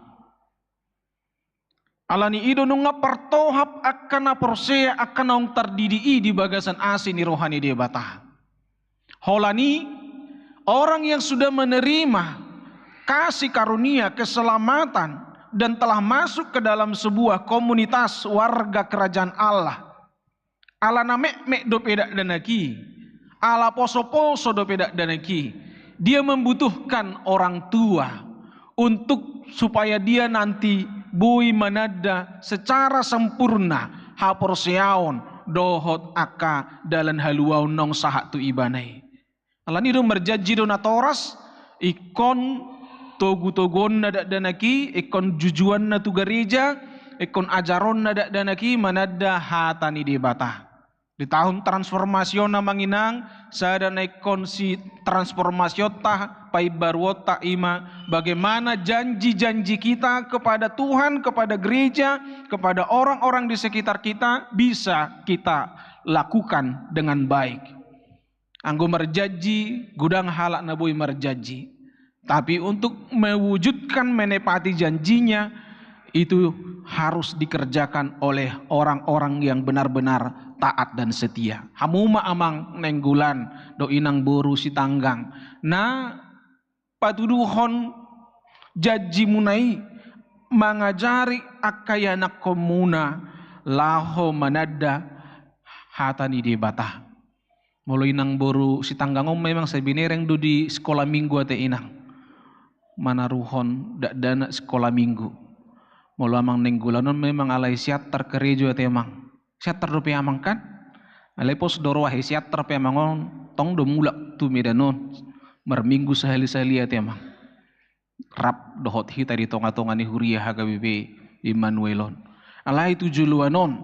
Speaker 4: Alani ido nunga pertohap akan aporsea akan naung terdidii di bagasan asin ni rohani dia batah. Holani orang yang sudah menerima kasih karunia keselamatan dan telah masuk ke dalam sebuah komunitas warga kerajaan Allah. Ala na mek do pedak danaki, ala poso-poso do pedak danaki. Dia membutuhkan orang tua untuk supaya dia nanti bui manada secara sempurna haporseaon dohot aka dalan haluau nong sahat tu ibanai. Alan itu merjanji do natoras ikon togu-togon nada danaki, ikon jujuan na tu gereja, ikon ajaron nada danaki manada hatani di batah. Di tahun transformasyon na manginang, sada na ikon si transformasyon ta, pai barwota ima, bagaimana janji-janji kita kepada Tuhan, kepada gereja, kepada orang-orang di sekitar kita, bisa kita lakukan dengan baik. Anggo merjanji, gudang halak na bui merjanji. Tapi untuk mewujudkan menepati janjinya, itu harus dikerjakan oleh orang-orang yang benar-benar taat dan setia. Hamuma amang nenggulan do inang boru si tanggang. Na patuduhon janji munai mangajari akayanak komuna laho manada hatani di batah. Mulai inang boru si tanggang memang sebinereng do di sekolah minggu ate inang. Manaruhon dak dana sekolah minggu. Mulu amang nenggulanon memang alai siatar kerejo ate emang. Siatar do pe amang kan? Alai pos doro wahe siatar pe amangon tong do mulak tu medanon. Merminggu sehali-sehali ate emang. Rap dohot hita di tonga-tonga ni huria HKBP Immanuelon. Alai tujuluanon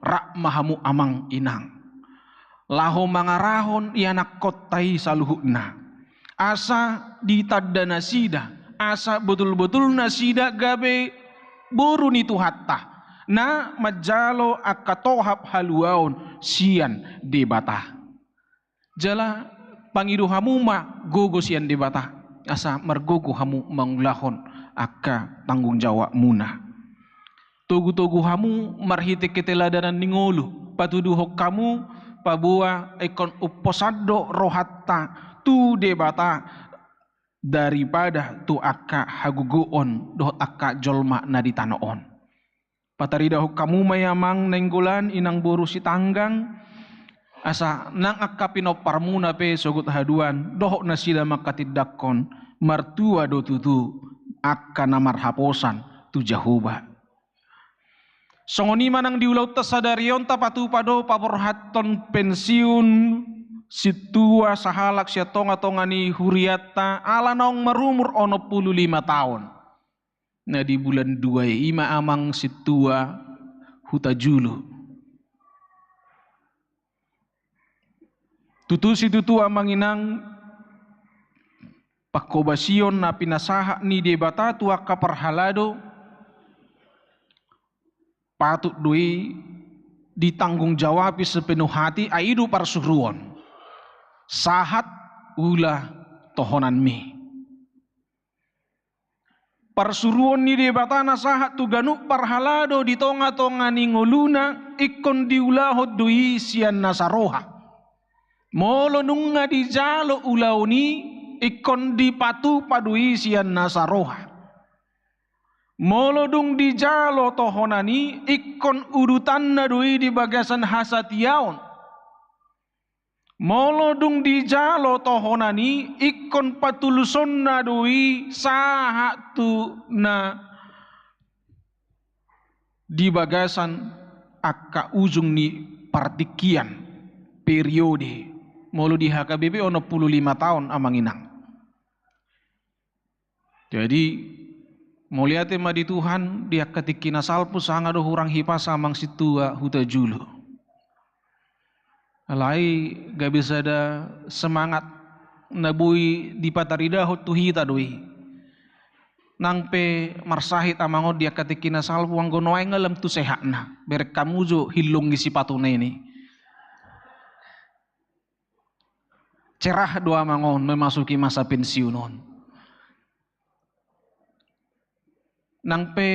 Speaker 4: rak mahamu amang inang. Laho mangarahon ianak kotai saluhuna. Asa ditadda nasida, asa betul-betul nasida gabe buru nitu hatta. Na majalo akatohap haluaon sian debata. Jala pangidu hamuma gogo sian debata. Asa mergogo hamu manglahon akka tanggung jawab muna. Togu-togu hamu marhite keteladanan ningolu. Patuduhok kamu pabua ekon uposado rohatta tu debata daripada tu akka haguguon dohot akka jolma na ditanoon. Pataridaho kamu mayamang nenggulan inang buru si tanggang asa nang akka pinoparmuna pe sogut haduan dohok na sila makatidakon martua do tutu akka namar haposan tu jahuba. Songoni manang diulau tasadarion tapatu pado paporhaton pensiun situa sahalak sia tonga-tonga ni huriata ala naong marumur 55 tahun. Na di bulan 2 ima amang situa hutajulu. Tutu si tutu amang inang pakobasion na pinasaha ni debata tua kaparhalado patut dui ditanggung jawab sepenuh hati aidu parsuruon. Sahat ulah tohonan mi. Parsuruon ni debatana sahat tu ganuk parhalado di tonga-tonga ni ngoluna ikon diulahot dui sian nasaroha. Molo nunga di jalo ulau ni ikon dipatu padui sian nasaroha. Molo dung di jalo tohonani ikon urutan na dui di bagasan hasatiaon. Molodung di jalo tohonani ikon patuluson na dui sahatu na di bagasan akka ujung ni partikian periode molo di HKBP ono 15 tahun amang inang. Jadi muliate ma di Tuhan dia ketikina salpu sanga do hurang hipasa amang situa huta julu. Alai gak bisa ada semangat nabui di patarida hotu hita doi. Nang pe marsahit amango dia katikina salpu ang gonoay ngalam tu sehatna. Berek kamu jo hilong isi patuna ini. Cerah doa mangon memasuki masa pensiunon. Nang pe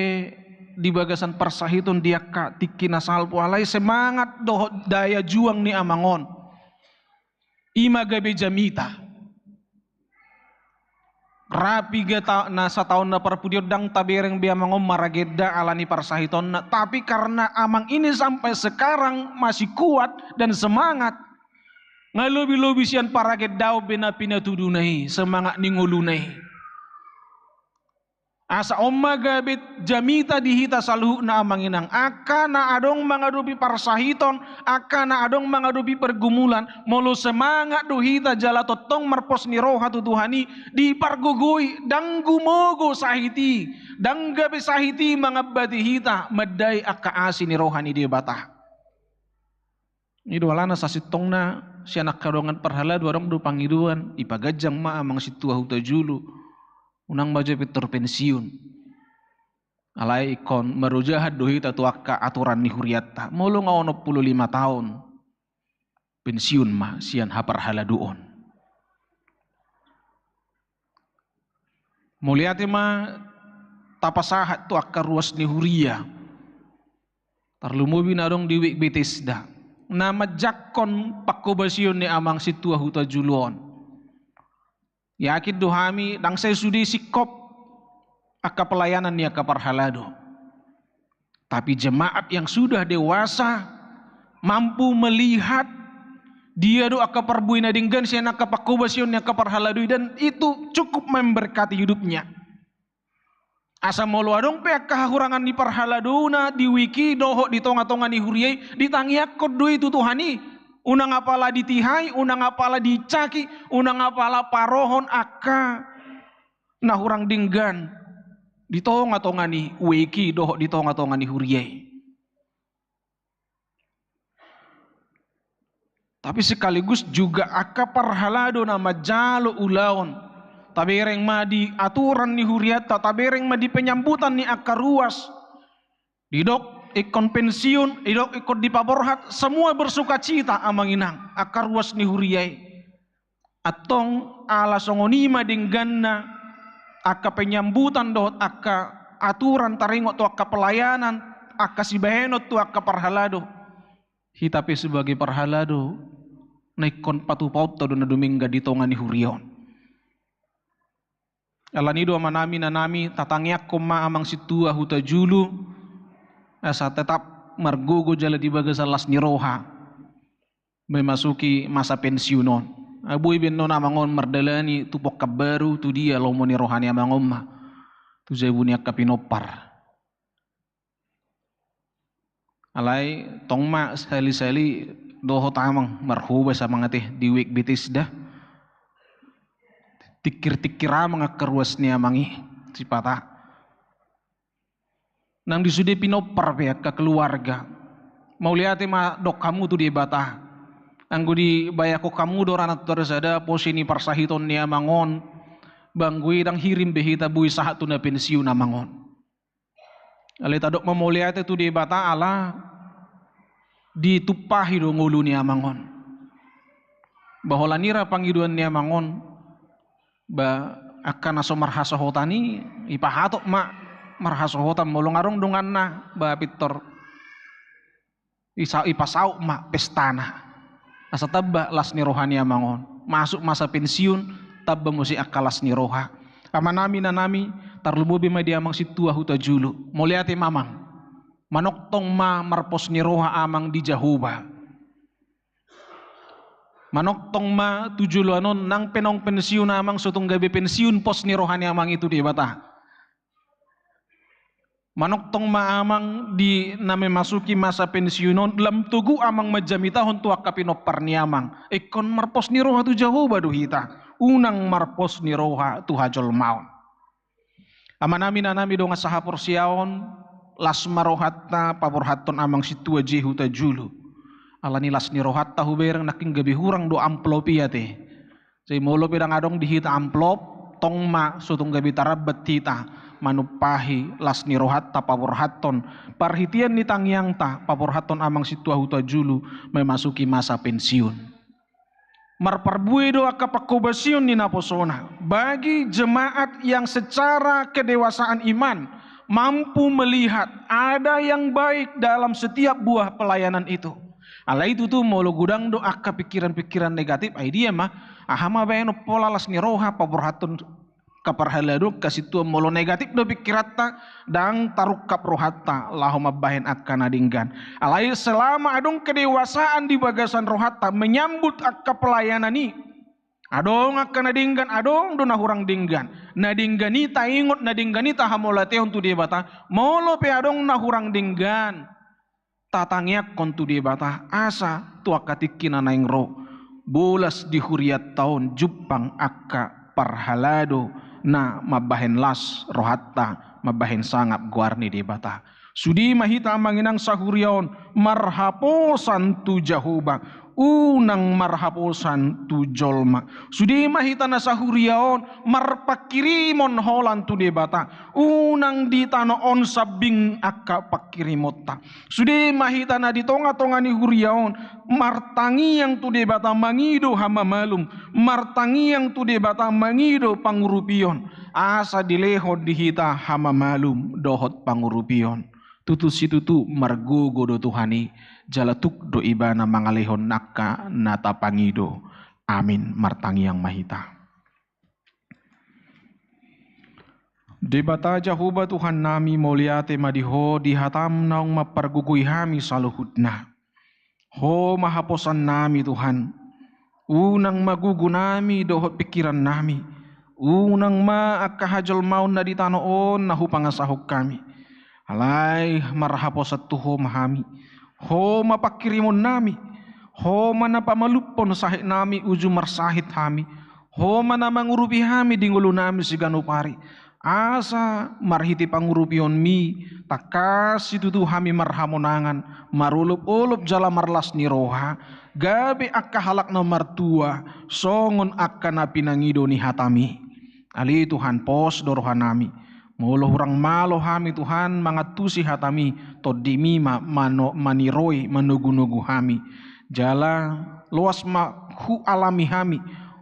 Speaker 4: di bagasan persahiton dia katikina salpu alai semangat doh daya juang ni amangon. Ima gabe jamita. Rapi gata nasa tahun na perpudio dang tabereng biya mangom marageda alani parsahiton na. Tapi karena amang ini sampai sekarang masih kuat dan semangat. Ngalobi-lobi sian paragedao bina pinatudunai semangat ningulunai. Asa omma gabit jamita dihita saluhu na amanginang. Aka na adong mangadupi parsahiton, aka na adong mangadupi pergumulan, molo semangat duhita jala totong marpos ni roha tutuhani, di pargugui, dang gumogo sahiti, dang gabi sahiti mangabati hita, maday aka asi ni rohani di bata. Idwala na sa sitong na, siya nakadongan parhala, duarong do pangiduan, ipagajang maamang situa huta julu. Unang baja pitur pensiun. Alai ikon merujahat dohita tuaka aturan ni huriatta. Mulu ngawono 15 tahun. Pensiun mah sian hapar haladuon. Muliati mah tapasahat tuaka ruas ni huria. Tarlumubi na dong diwik Bethesda. Nama jakon pakobasyon ni amang situa huta juluon. Yakin dohami dang saya sudi sikop aka pelayanan ni aka parhalado. Tapi jemaat yang sudah dewasa mampu melihat dia do aka perbuina dinggan sian aka pakobasyon ni aka parhalado dan itu cukup memberkati hidupnya. Asa molo adong pe aka hurangan ni parhaladona di wiki doho di tonga-tonga ni huriai ditangiak kod do itu Tuhani. Unang apala ditihai, unang apala dicaki, unang apala parohon aka nah hurang dinggan di tonga-tonga ni wiki doh di tonga-tonga ni huriai. Tapi sekaligus juga aka parhalado nama jalo ulaon. Tabereng ma di aturan ni huriata, tabereng ma di penyambutan ni aka ruas. Didok ikon pensiun, idok ikon dipaborhat, semua bersuka cita amang inang, akar ruas ni huriai. Atong ala songonima dingganna, aka penyambutan dohot, aka aturan taringot tu aka pelayanan, aka sibahenot tu aka parhalado. Hitapi sebagai parhalado, naikon patupaut to na dumingga di tonga ni hurion. Alanido manami nanami tatangyak koma amang situa huta julu. Asa tetap margogo jala di bagas alas ni roha memasuki masa pensiunon. Abuy ben non amangon mardalani tupok kabaru tu dia lomo ni rohani amangomma tu jabunia kapinopar. Alai tongma sali-sali doho tamang marhuba sa mga teh di wik Bethesda. Tikir-tikir amang akaruas ni amangi sipata. Nang disude pinopar pihak ke keluarga. Mau lihat ma dok kamu tu di bata. Anggo di bayako kamu do ranat tersada posini parsahiton ni amangon. Banggui dang hirim behita bui sahat tu na pensiun amangon. Alita dok memuliate tu di bata ala ditupahi do ngulu ni amangon. Baholanira panggiduan ni amangon. Ba akan aso marhasahotani ipahatok ma marhasohotan molong arong dungan na ba pitor ipasau ma pestana asa tabba las ni rohani amangon masuk masa pensiun tabba musi akalas ni roha amanami nanami tarlubobi ma dia amang situa huta julu moliati mamang manoktong ma marpos ni roha amang di Jahuba manoktong ma tujulu anon nang penong pensiun amang sutong gabi pensiun pos ni rohani amang itu di bata. Manoktong maamang di na memasuki masa pensiunon lam tugu amang majamita hontu akapinopar ni amang ikon marpos ni roha tu Jahuba duhita unang marpos ni roha tu hajol maun amanami nanami do nga saha porsiaon las marohatta paborhaton amang situa jehu ta julu Alanilas ni rohat tahu berang naking gabi hurang do amplop iya te. Say molo pedang adong dihita amplop tong ma sutong gabi tarabat hita manupahi las ni rohat ta paborhaton parhitian ni tangyang ta paborhaton amang situa huta julu memasuki masa pensiun. Marparbui do akapakobasion ni naposona bagi jemaat yang secara kedewasaan iman mampu melihat ada yang baik dalam setiap buah pelayanan itu. Ala itu tuh molo gudang do akka pikiran-pikiran negatif idea mah ahama bayano pola las ni roha paborhaton kaparhalado kasitua molo negatif do pikirata dang taruk kaprohata lahoma bahen akka nadinggan. Alai selama adong kedewasaan di bagasan rohata menyambut akka pelayanan ni adong akka nadinggan adong do nahurang dinggan nadinggani ta ingot nadinggani ta hamolate untuk dia bata molo pe adong nahurang dinggan tatangyak kontu dia bata asa tu akka tikina naing ro bolas di huriat tahun jupang akka parhalado na mabahen las rohatta mabahen sangap guarni di bata sudi mahita manginang sahuriaon marhaposan tu jahuba unang marhaposan tu jolma sudi mahita na sahuriaon marpakirimon holan tu di bata unang di tanoon sabing akka pakirimota sudi mahita na di tonga-tonga ni huriaon martangi yang tu di bata mangido hama malum martangi yang tu di bata mangido pangurupion asa dileho dihita hama malum dohot pangurupion tutu situtu margogo do Tuhani jalatuk do ibana mangalehon nakka nata pangido amin martangi yang mahita. Debata jahuba Tuhan nami moliate madiho dihatam naung mapargugui hami saluhutna. Ho mahaposan nami Tuhan. Unang magugu nami dohot pikiran nami. Unang maakahajol maun na ditanoon na hupangasahok kami. Alay marhaposat tuho mahami. Ho mapakirimon nami. Ho manapamalupon sahit nami uju marsahit hami. Ho manamangurupi hami dingulu nami siganupari. Asa marhiti pangurupion mi takas itu tu hami marhamonangan marulup-ulup jala marlas ni roha gabe akka halak na martua songon akka na pinangido ni hatami ali Tuhan pos dorohanami molo hurang malo hami Tuhan mangatusi hatami todimi mano maniroi manugu-nugu hami jala luas ma hu alami hami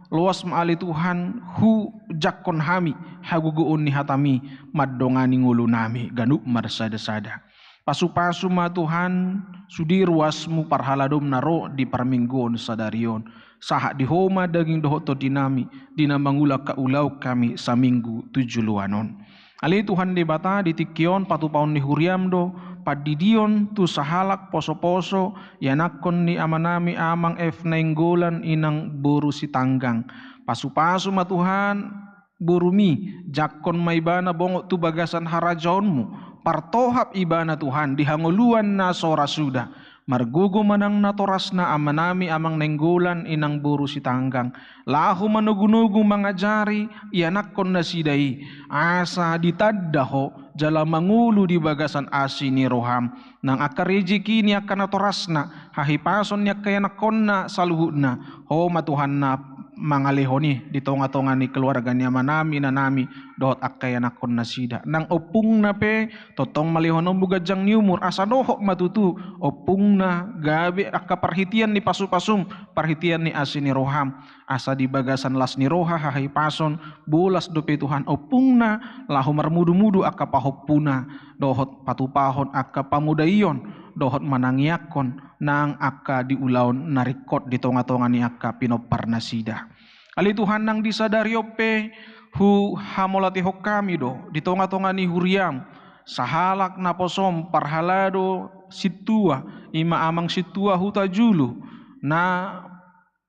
Speaker 4: luas maali Tuhan hu jakon hami haguguun ni hatami madongani ngulu nami ganuk marsada-sada pasu-pasu ma Tuhan sudi ruasmu parhaladom naro di parminggon sadarion sahak di homa daging dohoto dinami dinamangula kaulau kami saminggu 7 luanon ali Tuhan di bata di tikion patupaon ni huriam do padidion tu sahalak poso-poso yanakon ni amanami amang nenggolan inang buru si tanggang pasu-pasu ma Tuhan burumi jakon maibana bongok tu bagasan harajaonmu partohap ibana Tuhan dihanguluan na sora sudah margugo manang natoras na amanami amang nenggolan inang buru si tanggang lahu manugu-nugu mangajari yanakon na sidai asa ditaddaho jala mangulu di bagasan asi ni roham nang akarejeki ni akan natorasna hahipason niya kaya nakonna saluhuna ho matuhan na mangalehoni di tonga-tonga ni keluarga niya manami na nami dohot akaya nakon na sida nang opung na pe totong malihono bugajang ni umur asa dohok matutu opung na gabi akaparhitian ni pasupasum parhitian ni asi ni roham asa di bagasan las ni roha hahipason bulas dope Tuhan opung na lahu marmudu-mudu akapahopuna dohot patupahon akapamudayon dohot manangyakon nang akka diulaon narikot di tonga-tonga ni akka pinoparna sida ali Tuhan nang disadari ope hu hamolati hokami do di tonga-tonga ni huriam sahalak naposom parhalado situa ima amang situa huta julu na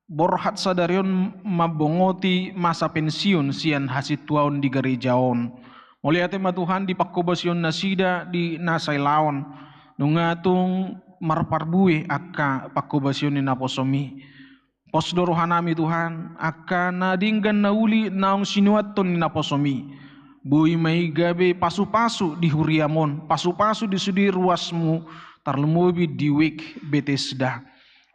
Speaker 4: borhat sadarion mabongoti masa pensiun sian hasituaon di gerejaon moliate ma Tuhan di pakobasion nasida di nasailaon nungatung marparbue akka pakobasion ni naposomi posdorohanami Tuhan akka nadinggan nauli naong sinuaton ni naposomi bui mai gabe pasu-pasu di huriamon pasu-pasu di sudi ruasmu tarlumubi di wik Betesda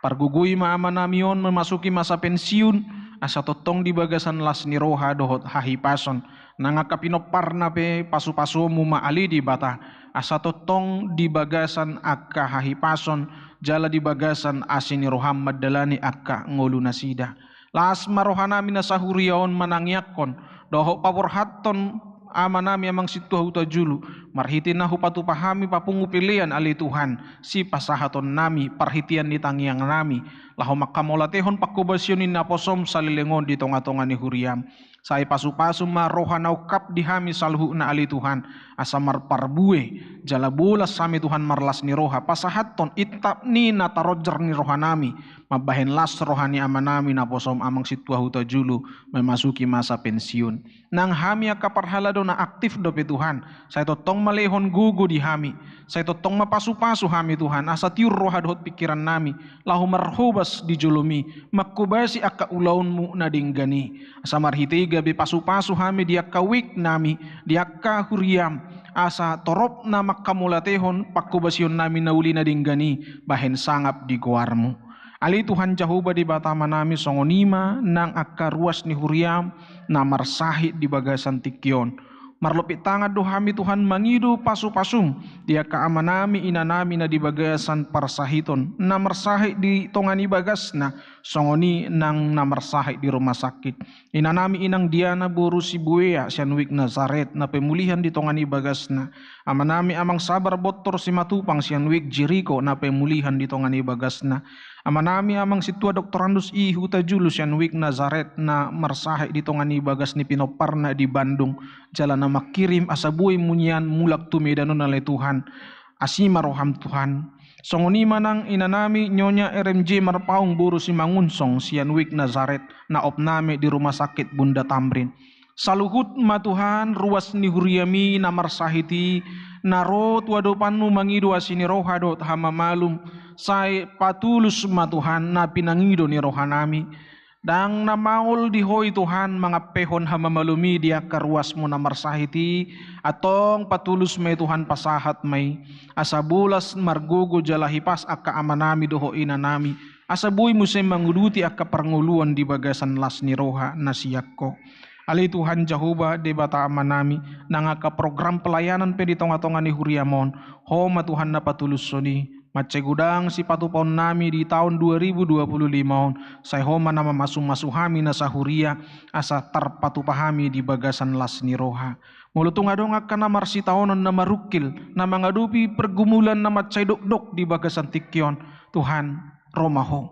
Speaker 4: Pargugui maamanamion memasuki masa pensiun, asa totong di bagasan las ni roha dohot hahipason. Nangakapinoparna pe pasu-pasu maali di bata. Asa totong di bagasan akka hahipason, jala di bagasan asini roham madalani akka ngolu nasida. Las marohanami nasahuriaon manangyakon, doho paborhaton amanami amang situa huta julu, marhiti na hupatu pahami papungu pilihan ali Tuhan, si pasahaton nami, parhitian ni tangiang nami, laho makamolatehon pakubasyonin na posom salilengon di tonga-tonga ni huriam. Sai pasu-pasu marohanau kap dihami salhu na ali Tuhan, asamar parbue, jala bulas sami Tuhan marlas ni roha, pasahaton itap ni natarojar ni rohanami, mabahen las rohani amanami na posom amang situa huta julu, memasuki masa pensiun. Nang hami akaparhalado na aktif dope Tuhan, saya totong malehon gugu di hami, saya totong mapasu-pasu hami Tuhan, asa tiur roha dohot pikiran nami, lahu marhubas di julumi, makubasi akka ulaunmu na dinggani, asa marhiti gabi pasu-pasu hami dia kawik nami, dia huriam, asa torop na makamulatehon pakubasyon nami na uli na dinggani, bahen sangap di goarmu. Ali Tuhan Jahuba di batama nami songonima nang akka ruas ni huriam na marsahi di bagasan tikyon. Marlupit tangad dohami Tuhan mangidu pasu-pasum dia kaamanami inanami na di bagasan parsahiton na marsahi di tongani bagas na songoni nang na marsahi di rumah sakit. Inanami inang Diana Buru Sibuea sianwik Nazaret na pemulihan di tongani bagas na. Amanami amang sabar botor si matupang sianwik Jericho na pemulihan di tongani bagas na. Amanami amang situa doktorandus I Huta Julus yang wik Nazaret na marsahe di tongani bagas ni pinoparna di Bandung jalan na makirim asabuy munyan mulak tumedanon na Tuhan asima roham Tuhan songoni manang inanami nyonya RMJ Marpaung Buru si Mangunsong sian wik Nazaret na opname di rumah sakit Bunda Tamrin saluhut ma Tuhan ruas ni huriami na marsahiti narot wadopanu mangidu asini rohadot hama malum sai patulus ma Tuhan na pinangido ni rohanami dang na maul di hoy Tuhan mga pehon hama malumi dia karuas mo na marsahiti atong patulus may Tuhan pasahat may asabulas margugo jalahipas akka amanami doho inanami asabuy mo say manguduti akka parnguluan di bagasan las ni roha na siyakko. Ali Tuhan Jahuba de bata amanami nangaka program pelayanan pe di tonga-tonga ni huriamon homa Tuhan na patulus soni macegudang si patupon nami di tahun 2025 say homa na mamasumasuhami na sa huria asa tarpatupahami di bagasan las ni roha mulutong adong akka na marsitaonon na marukil na mangadupi pergumulan na matsaydok-dok di bagasan tikyon Tuhan romaho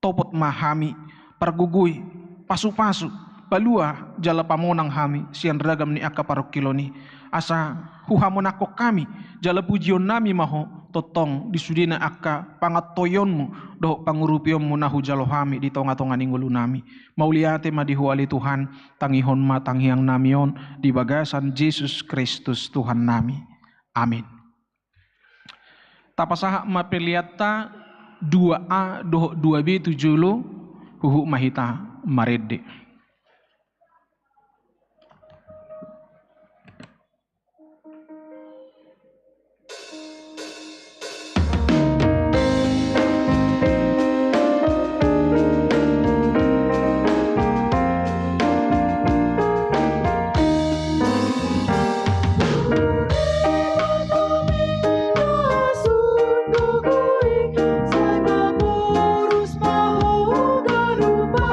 Speaker 4: topot mahami parguguy pasu-pasu balua jala pamonang hami sian ragam ni akka parokiloni asa huhamon ako kami jala pujion nami maho totong disudina akka pangatoyonmu do pangurupionmu nahu jalo hami di tonga-tonga ninggulu nami mauliate madihuali Tuhan tangihon matanghiyang namion di bagasan Yesus Kristus Tuhan nami amin. Tapasaha mapeliata 2A doh 2B 70 huhu mahita marede.
Speaker 5: Sana porus mahu garupa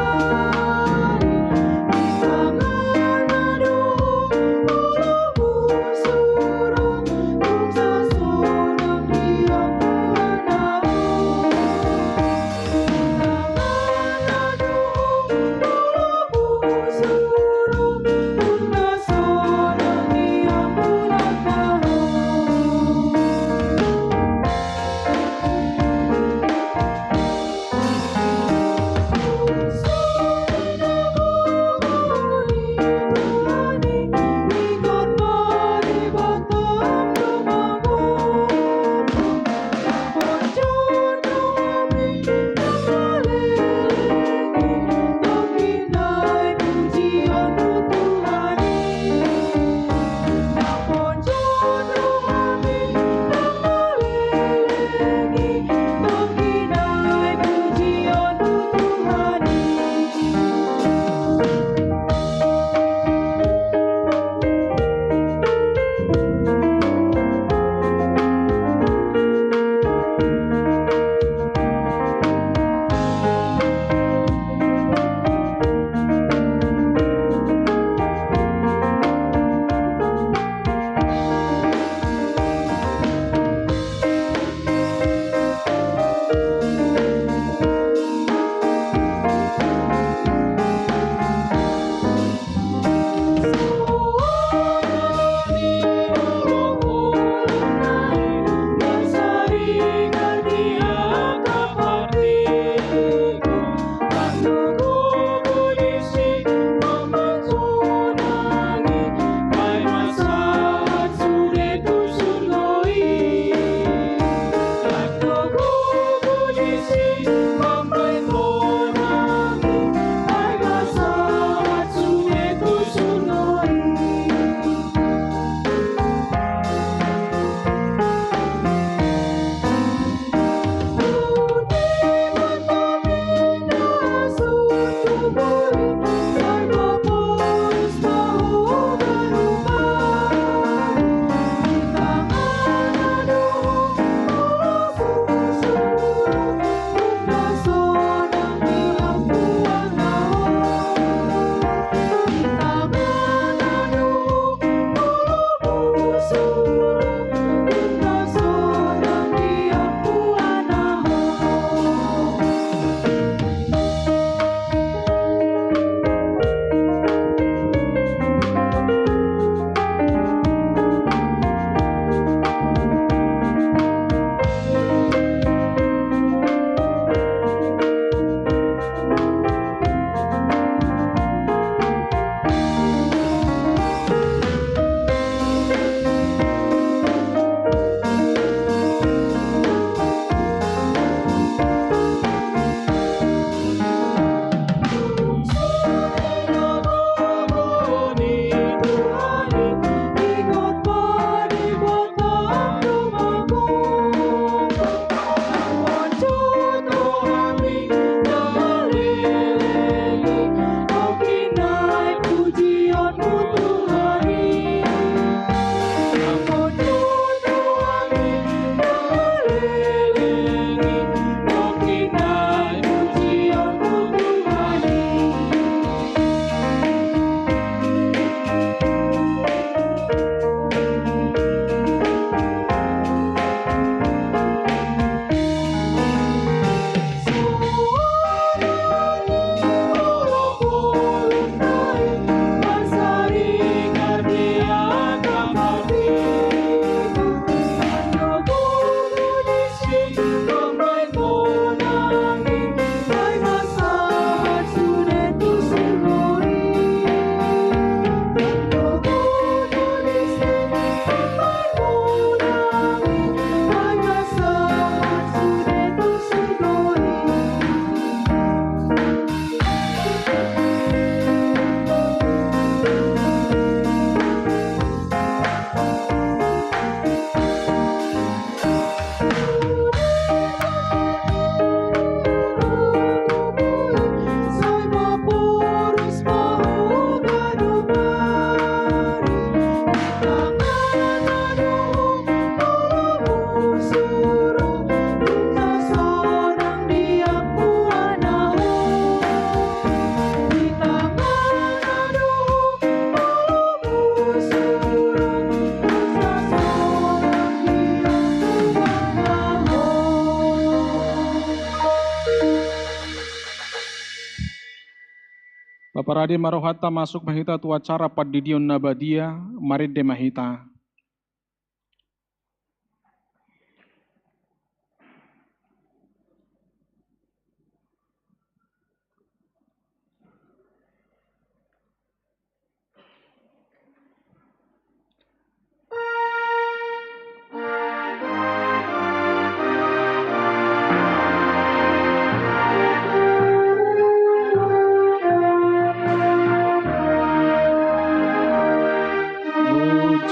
Speaker 4: Paparade marohata masuk mahita tu acara padidion nabadia marid de mahita.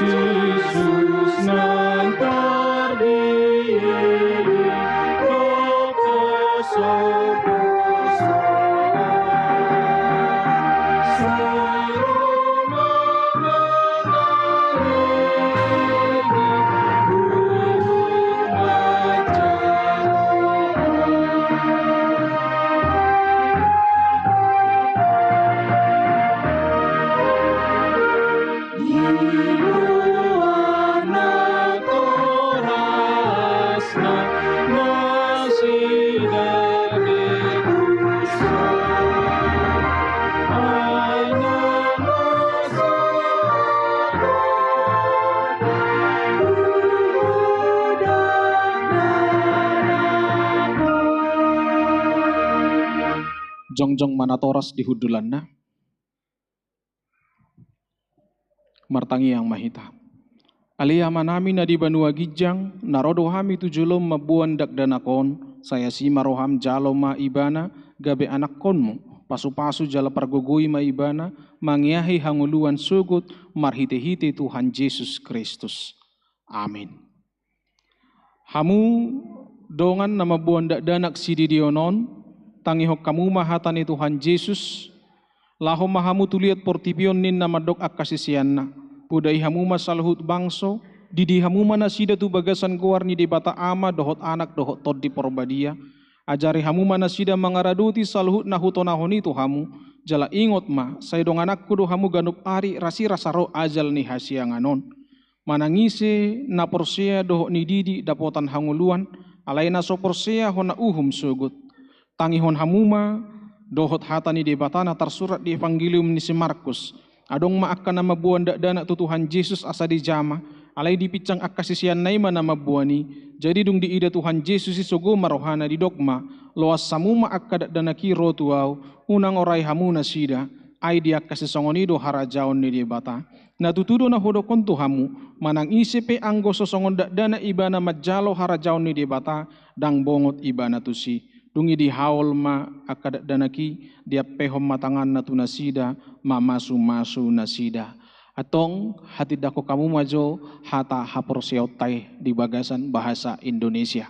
Speaker 4: Jesus nantar diri Jongjong manatoras di hudulanna martangi yang mahita. Alia manami na di banua gijang narodo hami tujulom mabuan dakdanakon saya si maroham jalo ma ibana gabe anak konmu pasu-pasu jala pargogoi ma ibana mangiahi hanguluan sugut marhite-hite Tuhan Yesus Kristus. Amin. Hamu dongan nama buan dakdanak sididionon tangihok kamu mahatani Tuhan Yesus laho mahamu tuliat portipion nin nama dok akasisianna pudai hamu masalhut bangso didi hamu manasida tu bagasan goar ni debata ama dohot anak dohot tod di porbadia ajari hamu manasida mangaraduti salhut nahutonahoni tu hamu jala ingot ma saya dong anakku do hamu ganup ari rasi rasaro ajal ni hasianganon manangise na porsea dohot ni didi dapotan hanguluan alaina so porsea hona uhum sugut tangihon hamuma dohot hatani debatana tersurat di Evangelium ni si Markus adong ma akka nama buan dakdana tu Tuhan Yesus asa di jama alai dipicang akka sisian naima nama buani jadi dung diida Tuhan Yesus isogo marohana di dogma loas samuma akka dakdana kiro tuau unang orai hamuna sida ai di akka sisongonido harajaon ni debata na tutudo na hodokon tu hamu manang isepe anggo sosongon dakdana ibana majalo harajaon ni debata dang bongot ibana tu si dungi di haul ma akadat danaki dia pehom matangan natu nasida ma masu nasida atong hati dako kamu majo hata hapor seotai di bagasan bahasa Indonesia.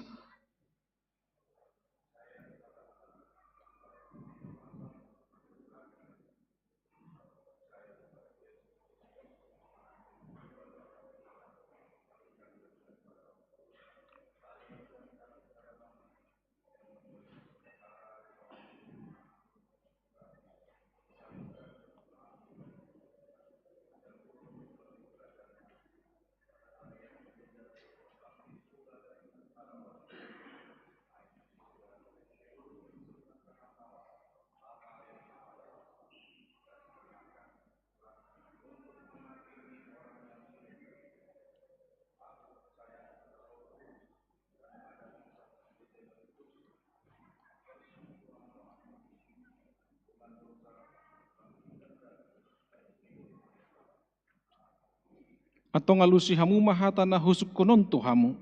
Speaker 4: Atau ngalusi hamu mahata na husuk konon tu hamu.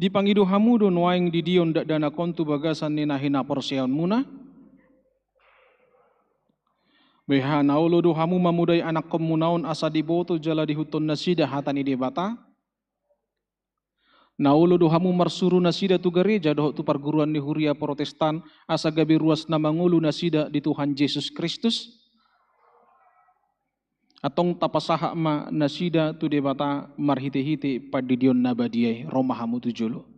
Speaker 4: Dipangido hamu don waing di dion dak dana kontu bagasan ni nahina porseon muna. Beha naulo do hamu mamudai anak komunaon asa diboto jala dihuton nasida hatani debata. Naulo do hamu marsuru nasida tu gereja doh tu perguruan di Huria Protestan asa gabi ruas na mangulu nasida di Tuhan Yesus Kristus. Atong tapasaha ma nasida tu debata marhite-hite padidion nabadiai romahamu tujulo.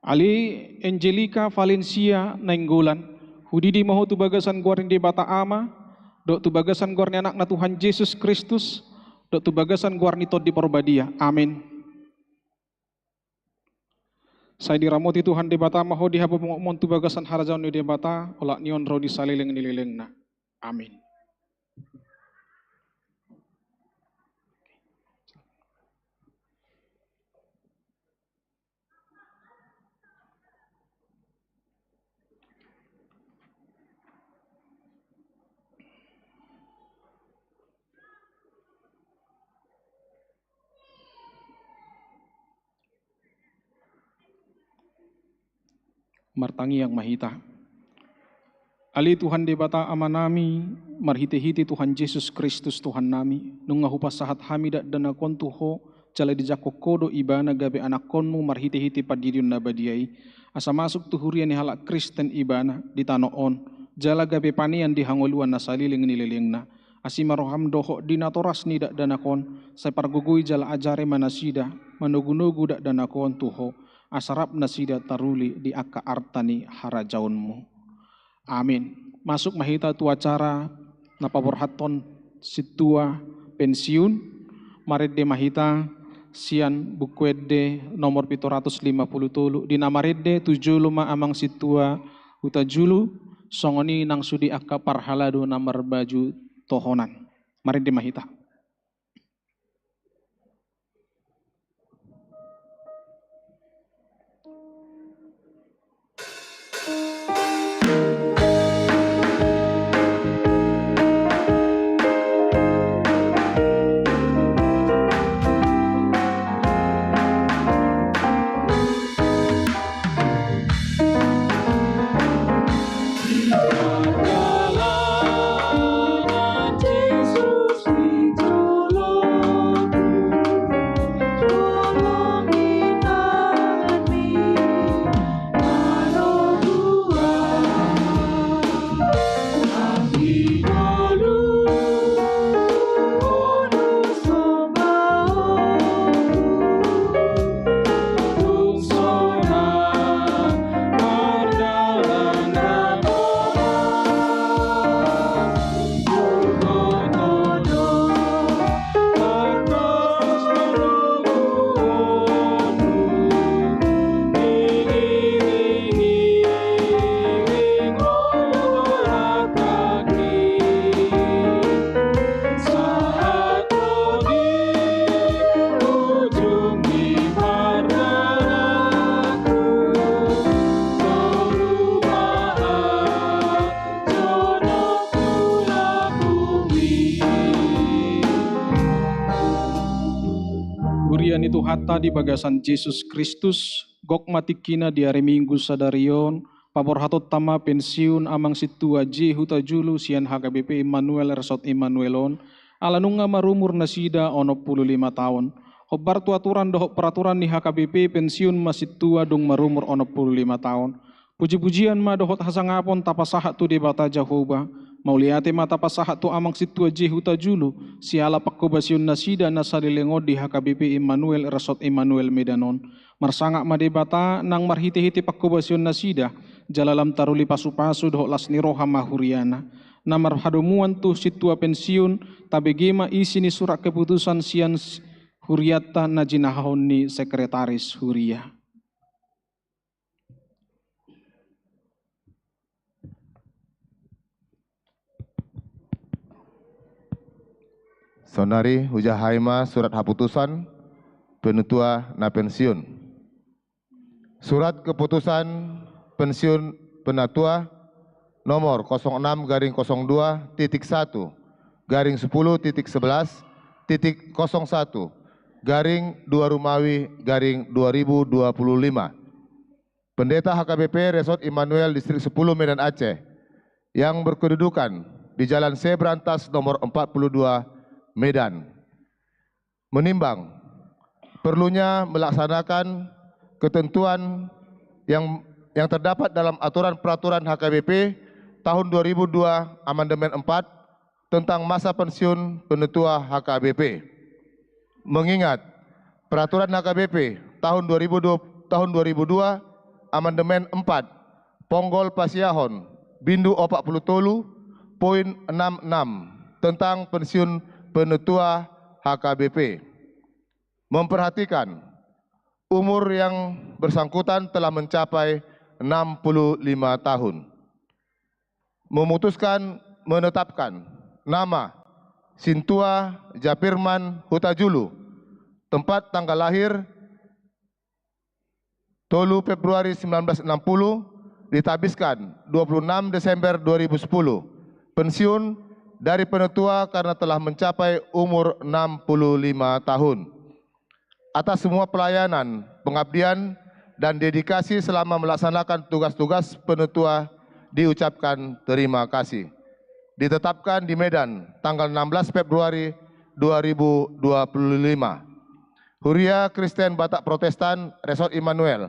Speaker 4: Ali Angelica Valencia Nainggolan, hudidi mahu tu bagasan guarin di bata ama, dok tu bagasan guarni anak na Tuhan Yesus Kristus, dok tu bagasan guarni tod di porbadia. Amin. Saya diramoti Tuhan di bata mahu dihabu mon tu bagasan harajaun di bata, olak nion ro di salileng nilileng na. Amin. Martangi yang mahita. Ali Tuhan debata amanami, marhite-hite Tuhan Yesus Kristus Tuhan nami, nungahu pasahat hamidat dana kontuho, jala di jakokodo ibana gabe anak konmu marhite-hite padiriun nabadiai, asa masuk tuhurian halak Kristen ibana di tanoon, jala gabe panian di hangoluan nasaliling nililingna, asima roham doho dinatoras nidak dana kon, saya pargugui jala ajare manasida, manugu-nugu dak dana kon tuho, asarap nasida taruli di akka artani harajaunmu. Amin. Masuk mahita tu acara napaborhaton situa pensiun maredde mahita sian bukwedde nomor 750 di namaredde 75 amang situa uta julu songoni nang sudi akka parhaladu namar baju tohonan. Maredde mahita. Itu hatta di bagasan Yesus Kristus gok matikina di hari Minggu sadarion pabor hatot tama pensiun amang situa Jehu tajulu sian HKBP Immanuel Resort Immanuelon alanunga marumur nasida 65 tahun hobar tu aturan dohok peraturan ni HKBP pensiun masih tua dong marumur 65 tahun puji-pujian ma dohot hasangapon tapasahat tu debata Jehovah mauliate mata pasahat tu amang situa Jehu tajulu siala pakkobasyun nasida nasalilengod di HKBP Immanuel Resort Immanuel Medanon marsangak madebata nang marhite-hite pakkobasyun nasida jalalam taruli pasu-pasu dohok lasni roha mahuriana namar hadumuan tu situa pensiun tabegema isi ni surat keputusan sian huriata najinahon ni sekretaris huria.
Speaker 5: Saudari Hujah Haima surat haputusan penutua na pensiun. Surat keputusan pensiun penatua nomor 06-02-10.11.01-2 Rumawi 2025. Pendeta HKBP Resort Immanuel Distrik 10 Medan Aceh yang berkedudukan di Jalan Sebrantas nomor 42 Medan, menimbang perlunya melaksanakan ketentuan yang terdapat dalam aturan peraturan HKBP tahun 2002 Amandemen 4 tentang masa pensiun penetua HKBP. Mengingat peraturan HKBP tahun 2002 Amandemen 4 Ponggol Pasiahon Bindu 40 Tolu poin 66 tentang pensiun penetua HKBP. Memperhatikan umur yang bersangkutan telah mencapai 65 tahun. Memutuskan menetapkan nama Sintua Japirman Hutajulu, tempat tanggal lahir 3 Februari 1960, ditabiskan 26 Desember 2010, pensiun dari penetua karena telah mencapai umur 65 tahun. Atas semua pelayanan, pengabdian, dan dedikasi selama melaksanakan tugas-tugas penetua diucapkan terima kasih. Ditetapkan di Medan tanggal 16 Februari 2025. Huria Kristen Batak Protestan Resort Immanuel.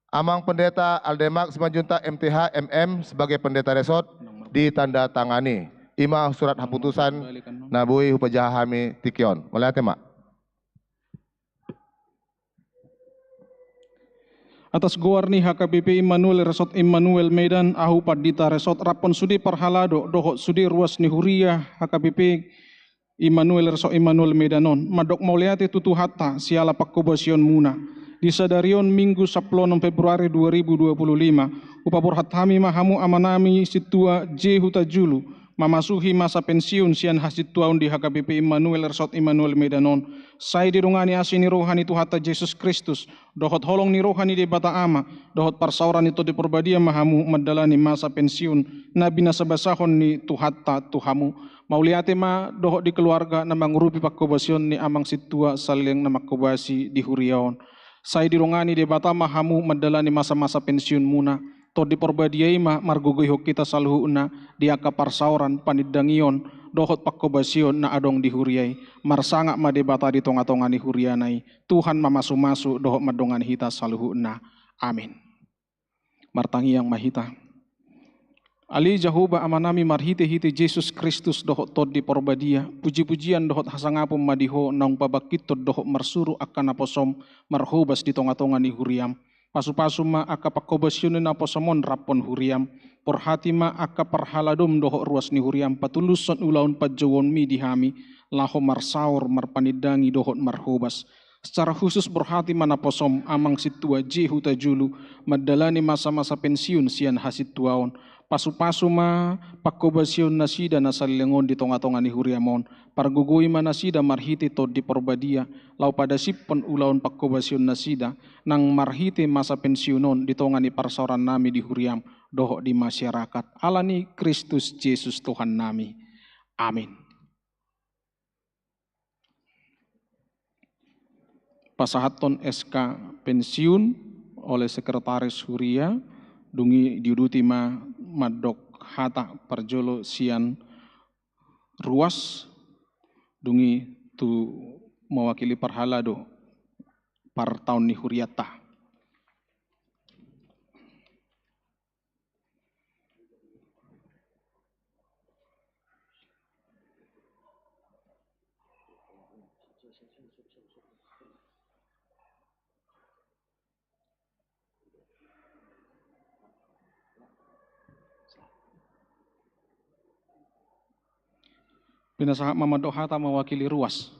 Speaker 5: Amang Pendeta Aldemak Simanjuntak MTH MM sebagai Pendeta Resort ditanda tangani. Ima surat haputusan Nabui Hupajahami Tikion. Mulai tema.
Speaker 4: Atas Gowarni HKBP Immanuel Resort Immanuel Medan Ahu Padita Resort Rapon Sudi Parhalado Dohot Sudi Ruas Nihuria HKBP Immanuel Resort Immanuel Medanon Madok Mauliati Tutu Hatta Siala Pakkobasion Muna disadarion Minggu 10 Februari 2025 upapur hatami mahamu amanami situa J Hutajulu mamasuhi masa pensiun sian hasituaun di HKBP Immanuel Resort Immanuel Medanon sai dirungani asini rohani Tuhata Yesus Kristus dohot holong ni rohani di bata ama dohot parsauran itu di perbadia mahamu medalani masa pensiun nabi nasabasahon ni Tuhata Tuhamu mauliate ma dohot di keluarga namang rupi pakkobasion ni amang situa saling namakkobasi di huriaon sai dirungani di bata mahamu medalani masa-masa pensiun muna to di perbadiai ma margogoy kita salhuuna di aka parsauran panidangion dohot pakkobasion na adong di huriai marsanga ma di bata di tonga-tonga ni hurianai Tuhan mamasu-masu dohot madongan hita salhuuna amin. Martangi yang mahita Ali Jahuba amanami marhite-hite Yesus Kristus dohot tod di porbadia puji-pujian dohot hasangapum madiho naung pabakito dohot marsuru akan aposom marhubas di tonga-tonga ni huriam pasu-pasu ma aka pakkobasionin aposomon rapon huriam porhati ma aka parhaladum dohot ruas ni huriam patuluson ulaun pajawon mi dihami laho marsaur marpanidangi dohot marhubas secara khusus berhati manaposom amang situa J Hutajulu madalani masa-masa pensiun sian hasituaon pasu-pasu ma pakkobasion nasida nasalengon di tonga-tonga ni huriamon pargugui ma nasida marhiti to di porbadia lau pada sipon ulaon pakkobasion nasida nang marhiti masa pensiunon di tonga ni parsauran nami di huriam doho di masyarakat alani Kristus Yesus Tuhan nami amin. Pasahaton SK pensiun oleh Sekretaris Huria dungi diuduti ma madok hata parjolo sian ruas dungi tu mewakili parhalado par tahun ni huriata. Pinasaha Mamadok Hata mewakili ruas.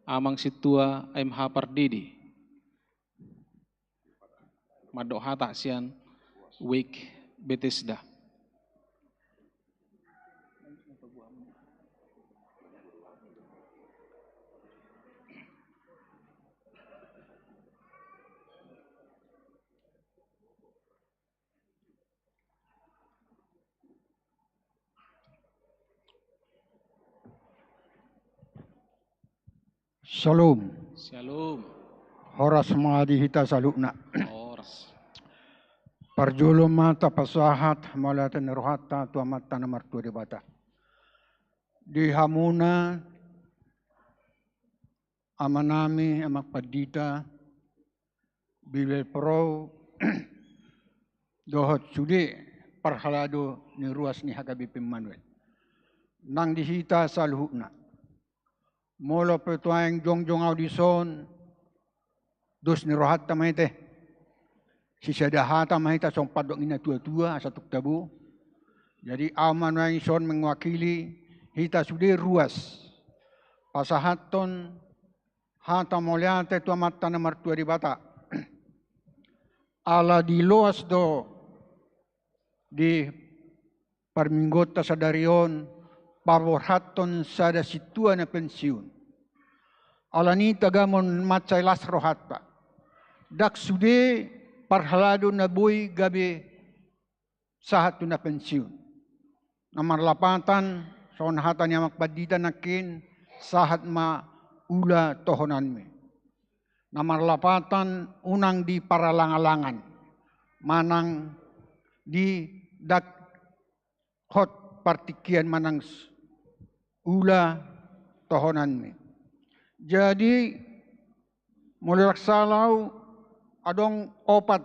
Speaker 4: Amang situa MH Pardidi. Madok Hata sian Wake Bethesda.
Speaker 6: Shalom.
Speaker 4: Shalom.
Speaker 6: Horas mahadi hita salukna.
Speaker 4: Horas.
Speaker 6: Parjolo mata pasahat malatan rohata tu amat tanamar tu debata. Di hamuna amanami amak padita bilel pro dohot sude parhalado ni ruas ni HKBP Manuel. Nang dihita sa luhukna. Molo petuang jongjong audison, dos ni rohat tamahite. Si sadahata mahita song padok ina tua-tua sa tuktabu. Jadi aman yang ison mewakili hita sude ruas. Pasahaton hata moliate tua mata nomor 2 di bata. Ala di loas do di perminggota sa darion paborhaton sada situa na pensiun. Ala ni tagamon macay las rohata. Dak sude parhalado na boy gabi sahat na pensiun. Nomor 8 so nahatan niya makpadita nakin sahat ma ula tohonan mi. Nomor 8 unang di paralangalangan. Manang di dak hot partikian manang ula tohonan mi. Jadi mulai salau adong opat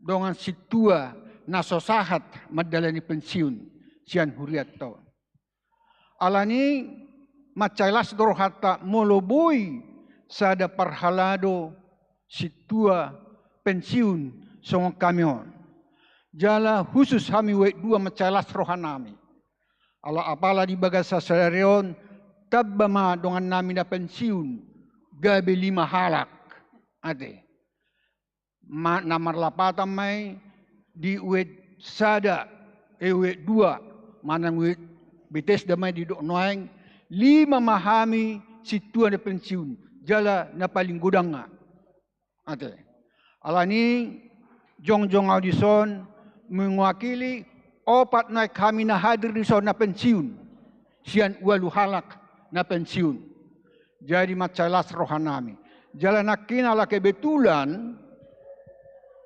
Speaker 6: dongan situa nasosahat madalani pensiun sian huriat to. Alani macailas dorohata moloboi sada parhalado situa pensiun song kamion. Jala khusus kami we 2 macailas rohanami. Ala apala di bagasa sadarion tabbama dongan nami na pensiun gabi 5 halak. Ate. Namar 8 may di uwet sada uwet 2 manang uwet bites damay di dok noeng 5 mahami situa na pensiun jala na paling gudang nga. Ate. Alani jongjong audison mewakili 4 na kami na hadir di son na pensiun sian 8 halak na pensiun. Jadi macalas rohanami. Jala nakinala kebetulan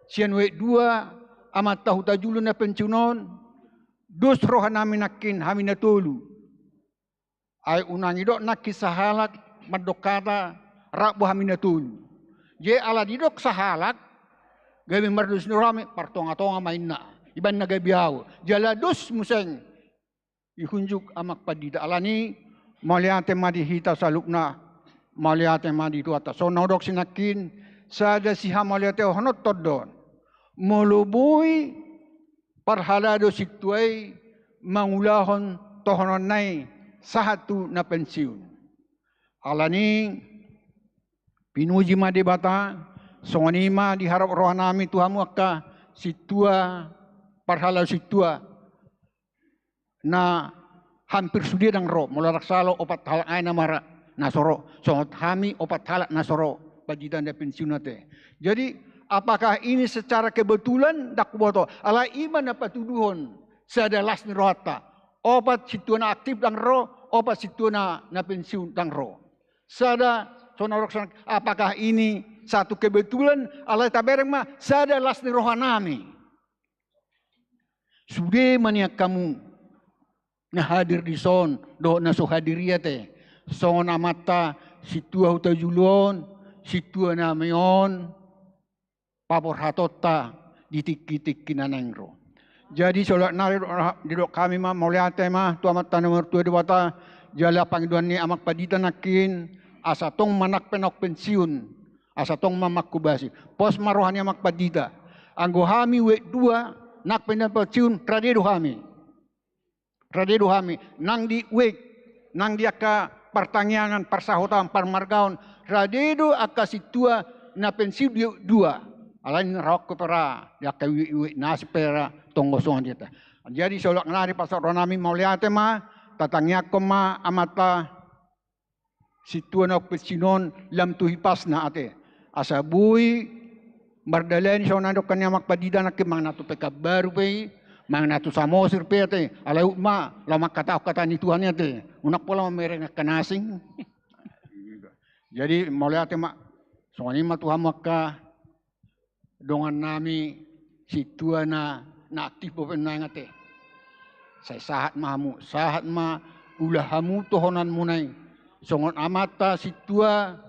Speaker 6: sian we 2 amat tahu tajulun na pensiunon dos rohanami nakin hami na tolu. Ay unang idok nakisahalak madokata rakbo hami na tolu. Je ala didok sahalak gabi mardus nurami partonga-tonga mainna. Iban nagabiyaw. Jala dos museng ihunjuk amak padida. Alani maliate madihita sa lukna. Maliate madituata. So naudok sinakin sada siha maliate honot todon. Molubui parhalado situay mangulahon tohonon nay sahatu na pensiun. Alani pinuji madibata songanima diharap rohanami tuhamu akka situa parhalado situa na hampir sudi dang ro mula raksalo 4 halak ay namara nasoro songot hami 4 halak nasoro pajidan na pensiun nate. Jadi apakah ini secara kebetulan dak boto ala iman na patuduhon sada las ni rohata 4 situa na aktif dang ro 4 situa na pensiun dang ro sada sonarok apakah ini satu kebetulan ala tabereng ma sada las ni rohanami sude maniak kamu na hadir di son do na so hadiriate son amata situa hutajulon situa na meon pabor hatota ditik-tik kinanengro. Jadi solat nari didok kami ma moliate ma tuamat nomor 2 dewata jala pangduan ni amak padita nakin asatong manak penok pensiun asatong mamak kubasi pos marohani amak padita anggo hami we 2 nak pendak pensiun radedo hami nang di we nang dia ka pertanyaan persahotan parmargaon radedo aka situa na pensiun dia 2 alain rok pera ya kawi naspera tonggosong dia. Jadi solak nari pasal ronami mauliate ma tatangyak ko ma amata situan ok pensiunon lam tuhipas na ate asabui mardalen so nandok kanya makpadida nak mang natu peka baru pe mang natu samosir pe ate alau ma lama kata ni Tuhan ate unak pola mereng kanasing. Jadi mauliate ma soalnya ma Tuhan maka dongan nami situan na aktif po penangate. Saya sahat ma ulahamu tohonan munay. Songon amata situa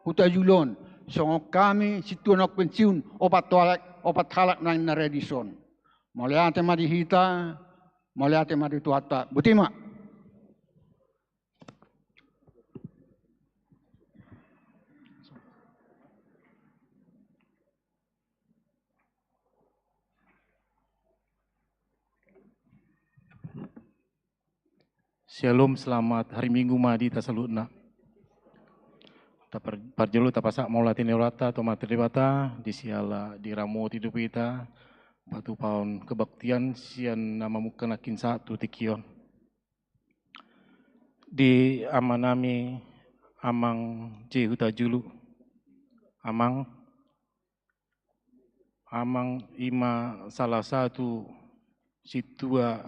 Speaker 6: hutajulon. Songon kami situa nak pensiun 4 opat halak nang naredison. Moliate madihita, moliate madituata. Butima.
Speaker 7: Shalom, selamat hari Minggu madi tasalutna. Parjolo tapasak mau latine rata atau materi bata di siala di ramo hidup kita batu paun kebaktian sian nama muka nakin satu tikion di amanami amang jehuta julu amang ima salah satu situa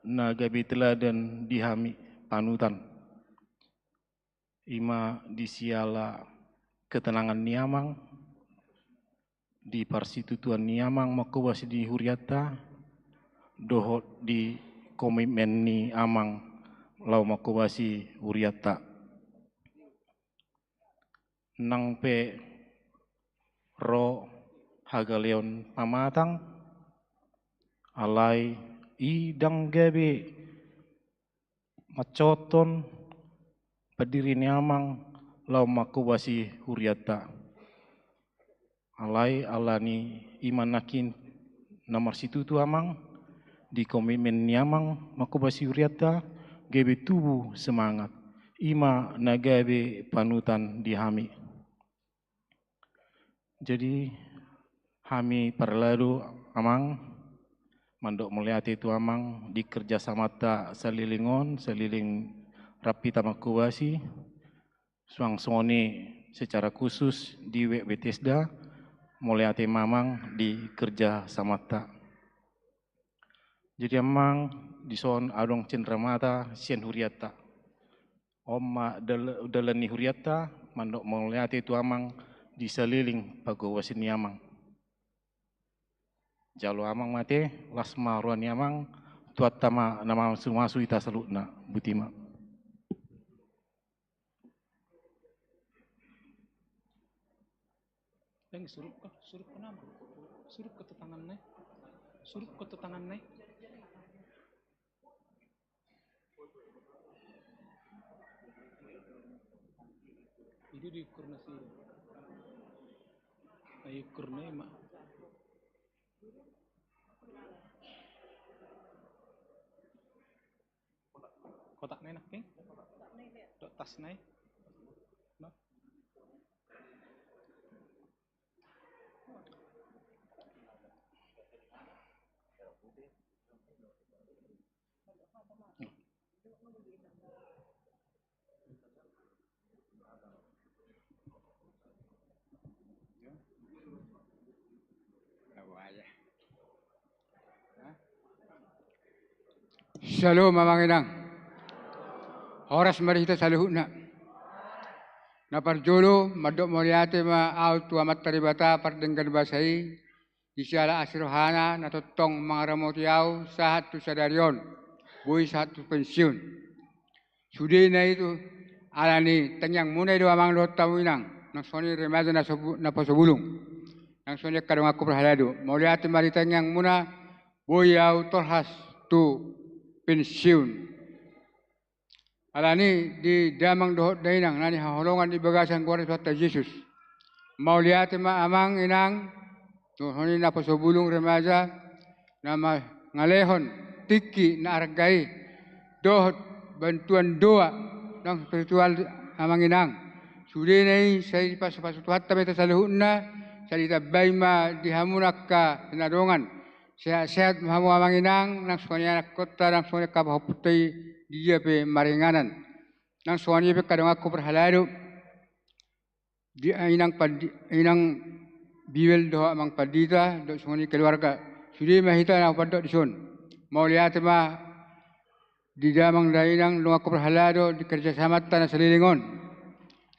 Speaker 7: nagabe teladan dihami panutan ima di siala ketenangan niamang di parsitutuan niamang makawasi di huriata dohot di komitmen ni amang lau makawasi huriata nang pe ro hagaleon pamatang alai idang gabe macoton pediri niamang lau makawasi huriata alai alani iman nakin nomor situ tu amang di komitmen niamang makawasi huriata gabe tubuh semangat ima nagabe panutan di hami. Jadi hami perlalu amang mandok melihat itu amang di kerja sama tak selilingon seliling rapi tamakuasi suang soni secara khusus di Bethesda melihat mamang di kerja sama tak. Jadi amang di son adong cendramata sian huriata omma dalani huriata mandok melihat itu amang di seliling pagawasi niamang. Jalo amang mate lasma ruan niamang tuat tama nama sumasu ita salutna butima.
Speaker 4: Yang surup ke nama, surup ke tetangan nai. Itu diukur nasi. Ayo ukur nai mak. Kotak nai nak keng? Dok tas nai.
Speaker 8: Shalom mamanginang. Horas marihita saluhuna. Naparjolo madok moriate ma autu amat taribata pardenggan basai isiala asrohana natotong mangaramotiau sahat tu sadarion bui sahat tu pensiun. Sudi na itu alani tanyang munai do amang do tawinang nang soni remaja na pasobulung nang soni kadang aku perhalado moriate mari tanyang muna bui au torhas tu pensiun. Alani di damang dohot dainang nani haholongan di bagasan kuaris wata Yesus. Mau lihat ma amang inang tuhoni na pasobulung remaja nama ngalehon tiki na argai dohot bantuan doa nang spiritual amang inang. Sudah nai saya pas tuhatta beta saluhunna salita baima dihamunak ka nadongan. Sehat-sehat mahamu amang inang nang suanya anak kota nang suanya kabahuputai dia pe maringanan nang suanya pe kadang aku berhalado di inang biwel doa amang padita do suanya keluarga sudah mahita nang padok disun mau lihat mah di damang dainang lu aku berhalado di kerjasama tanah selilingon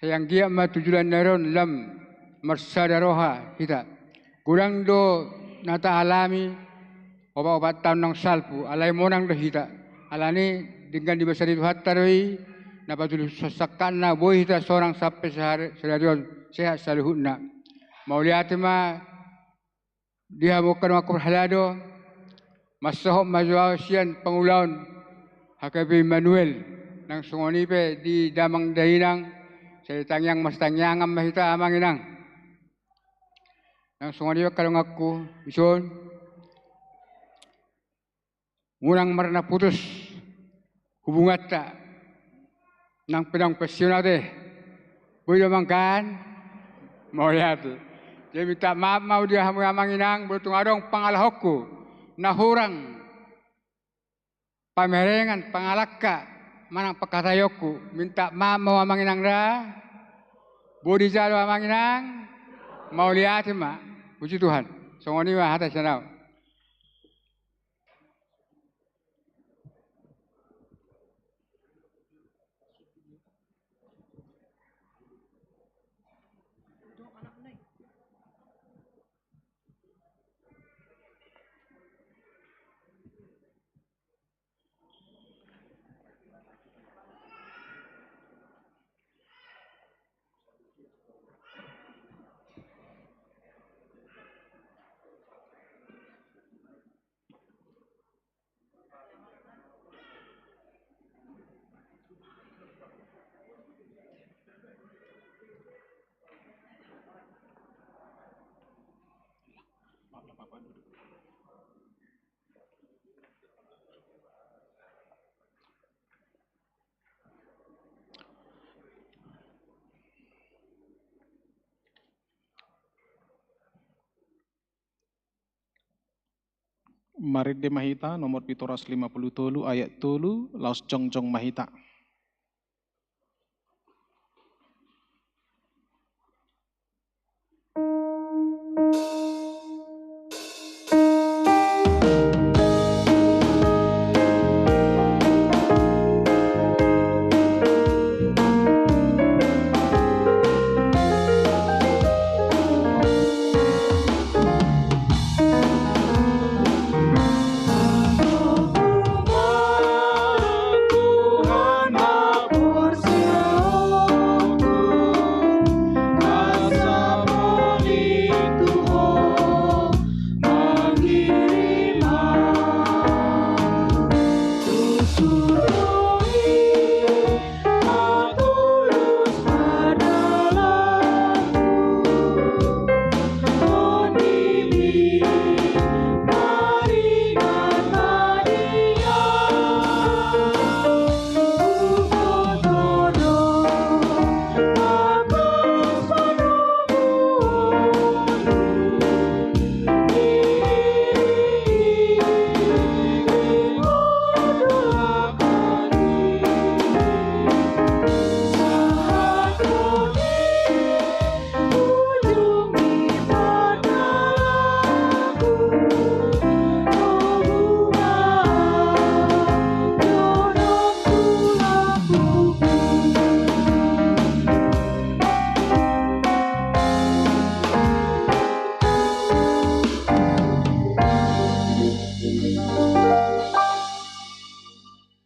Speaker 8: sayang dia mah tujuan naron lam marsadaroha kita kurang do nata alami obat-obat tahun nang salpu alai monang dah hita alani dengan dibesari Tuhan taroi napatul sesakkan na boy hita seorang sampai sehari sehat saluhuna mau lihat ma dihamukan aku halado masohop majuaw siyan pangulaon HKP Manuel ng sungonipe di damang dahinang sa tangyang mas tangyangam mahita amang inang ng sungonipe kalong ako ison unang marana putus hubungat ta ng pinang pasyonate boleh makan mau lihat dia minta maaf mau dia hamang inang bertung adong pangalahokku nahurang pamerengan pangalakka manang pakatayokku minta maaf mau amang inang dah bodi jalo amang inang mau lihat mak puji Tuhan songoni mah hata sanau.
Speaker 4: Maride Mahita nomor 750 ayat 3 laos Jongjong Mahita.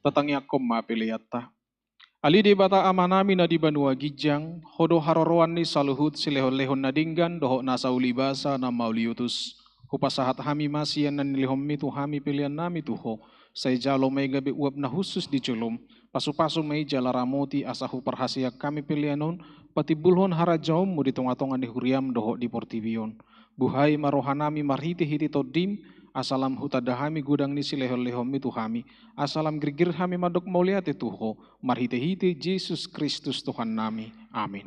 Speaker 4: Tatang yakom mapiliatta. Ali di bata amanami na di banua gijang, hodo haroroan ni saluhut silehon-lehon na dinggan, doho nasa ulibasa na mauliutus. Hupasahat hami masiyan na nilihom mitu hami pilihan nami tuho, say jalo may gabi uab na husus di culum, pasu-pasu may jalaramoti asahu perhasiak kami pilihanon, pati bulhon harajom mo di tonga-tonga ni huriam doho di portibion. Buhay marohanami marhiti-hiti todim, asalam hutadahami gudang ni silehon-lehom itu hami, asalam gergir hami madok mauliate tuho, marhite-hite Yesus Kristus Tuhan nami. Amin.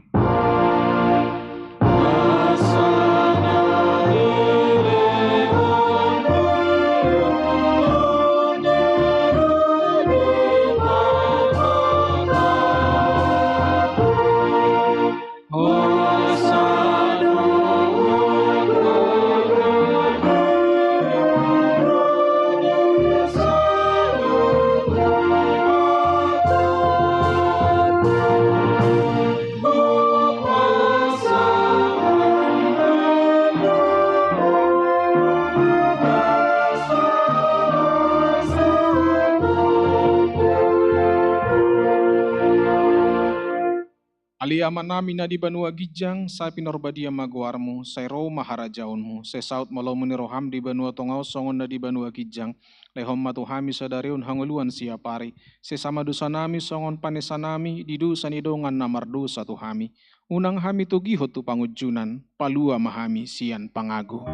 Speaker 4: Aliaman nami na di banua gijang, sa pinorbadia maguarmu, sa ro maharajaonmu, sa saut malaw roham di banua tongau, songon na di banua gijang, lehom matuhami sa darion hanguluan siapari, sa sama dusa nami, songon panesa nami, di dusa nidongan namardu sa tuhami, unang hami tugihot tu pangujunan, palua mahami sian pangago.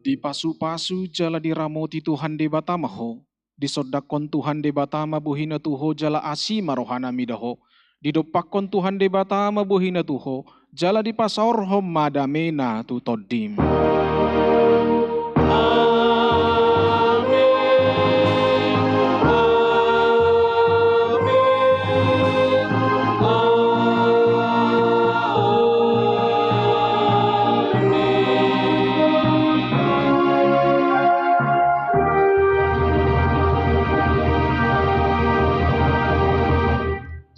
Speaker 4: Di pasu-pasu jala diramoti Tuhan de batamaho, di sodakon Tuhan de batama buhina tuho jala asi marohana midaho, di dopakon Tuhan de batama buhina tuho, jala di pasaorhom madamena tu todim.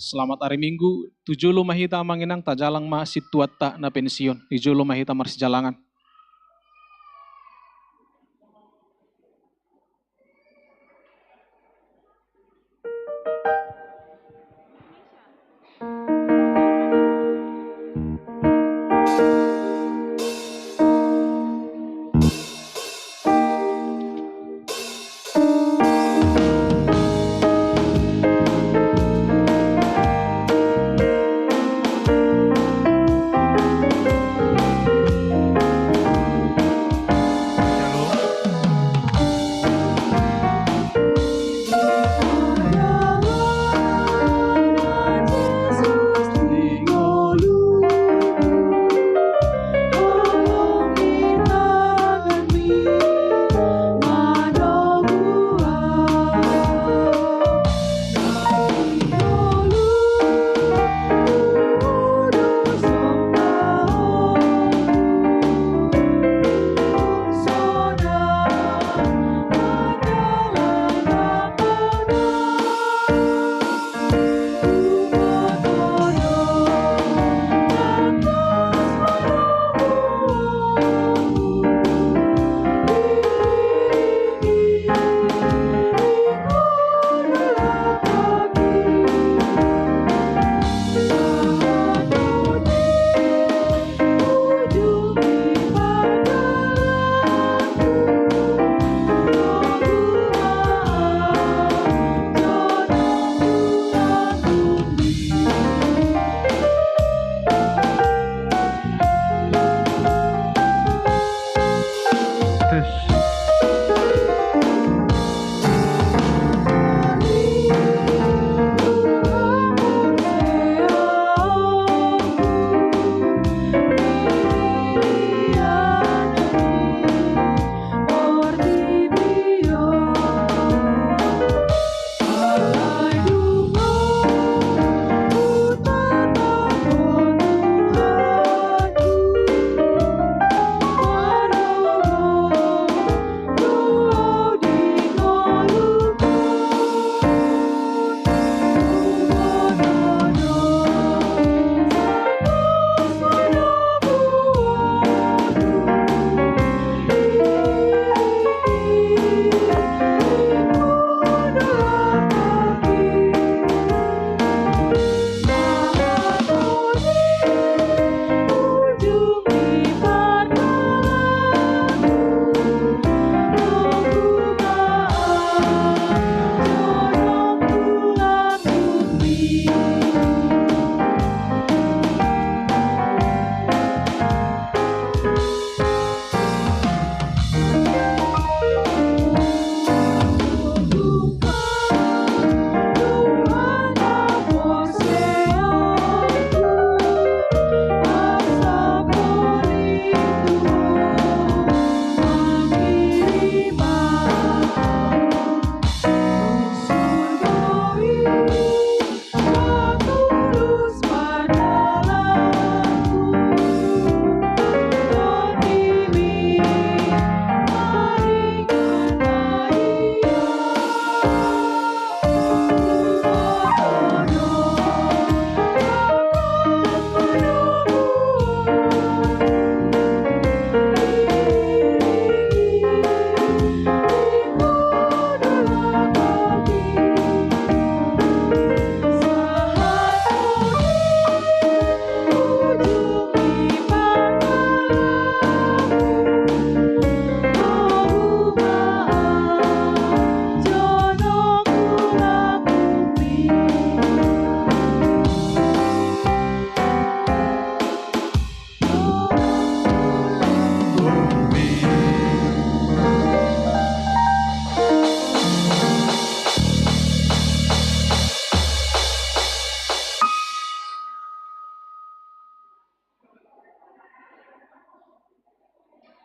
Speaker 4: Selamat hari Minggu, 7 mahita manginang tajalang ma situata na pensiun, 7 mahita marsijalangan.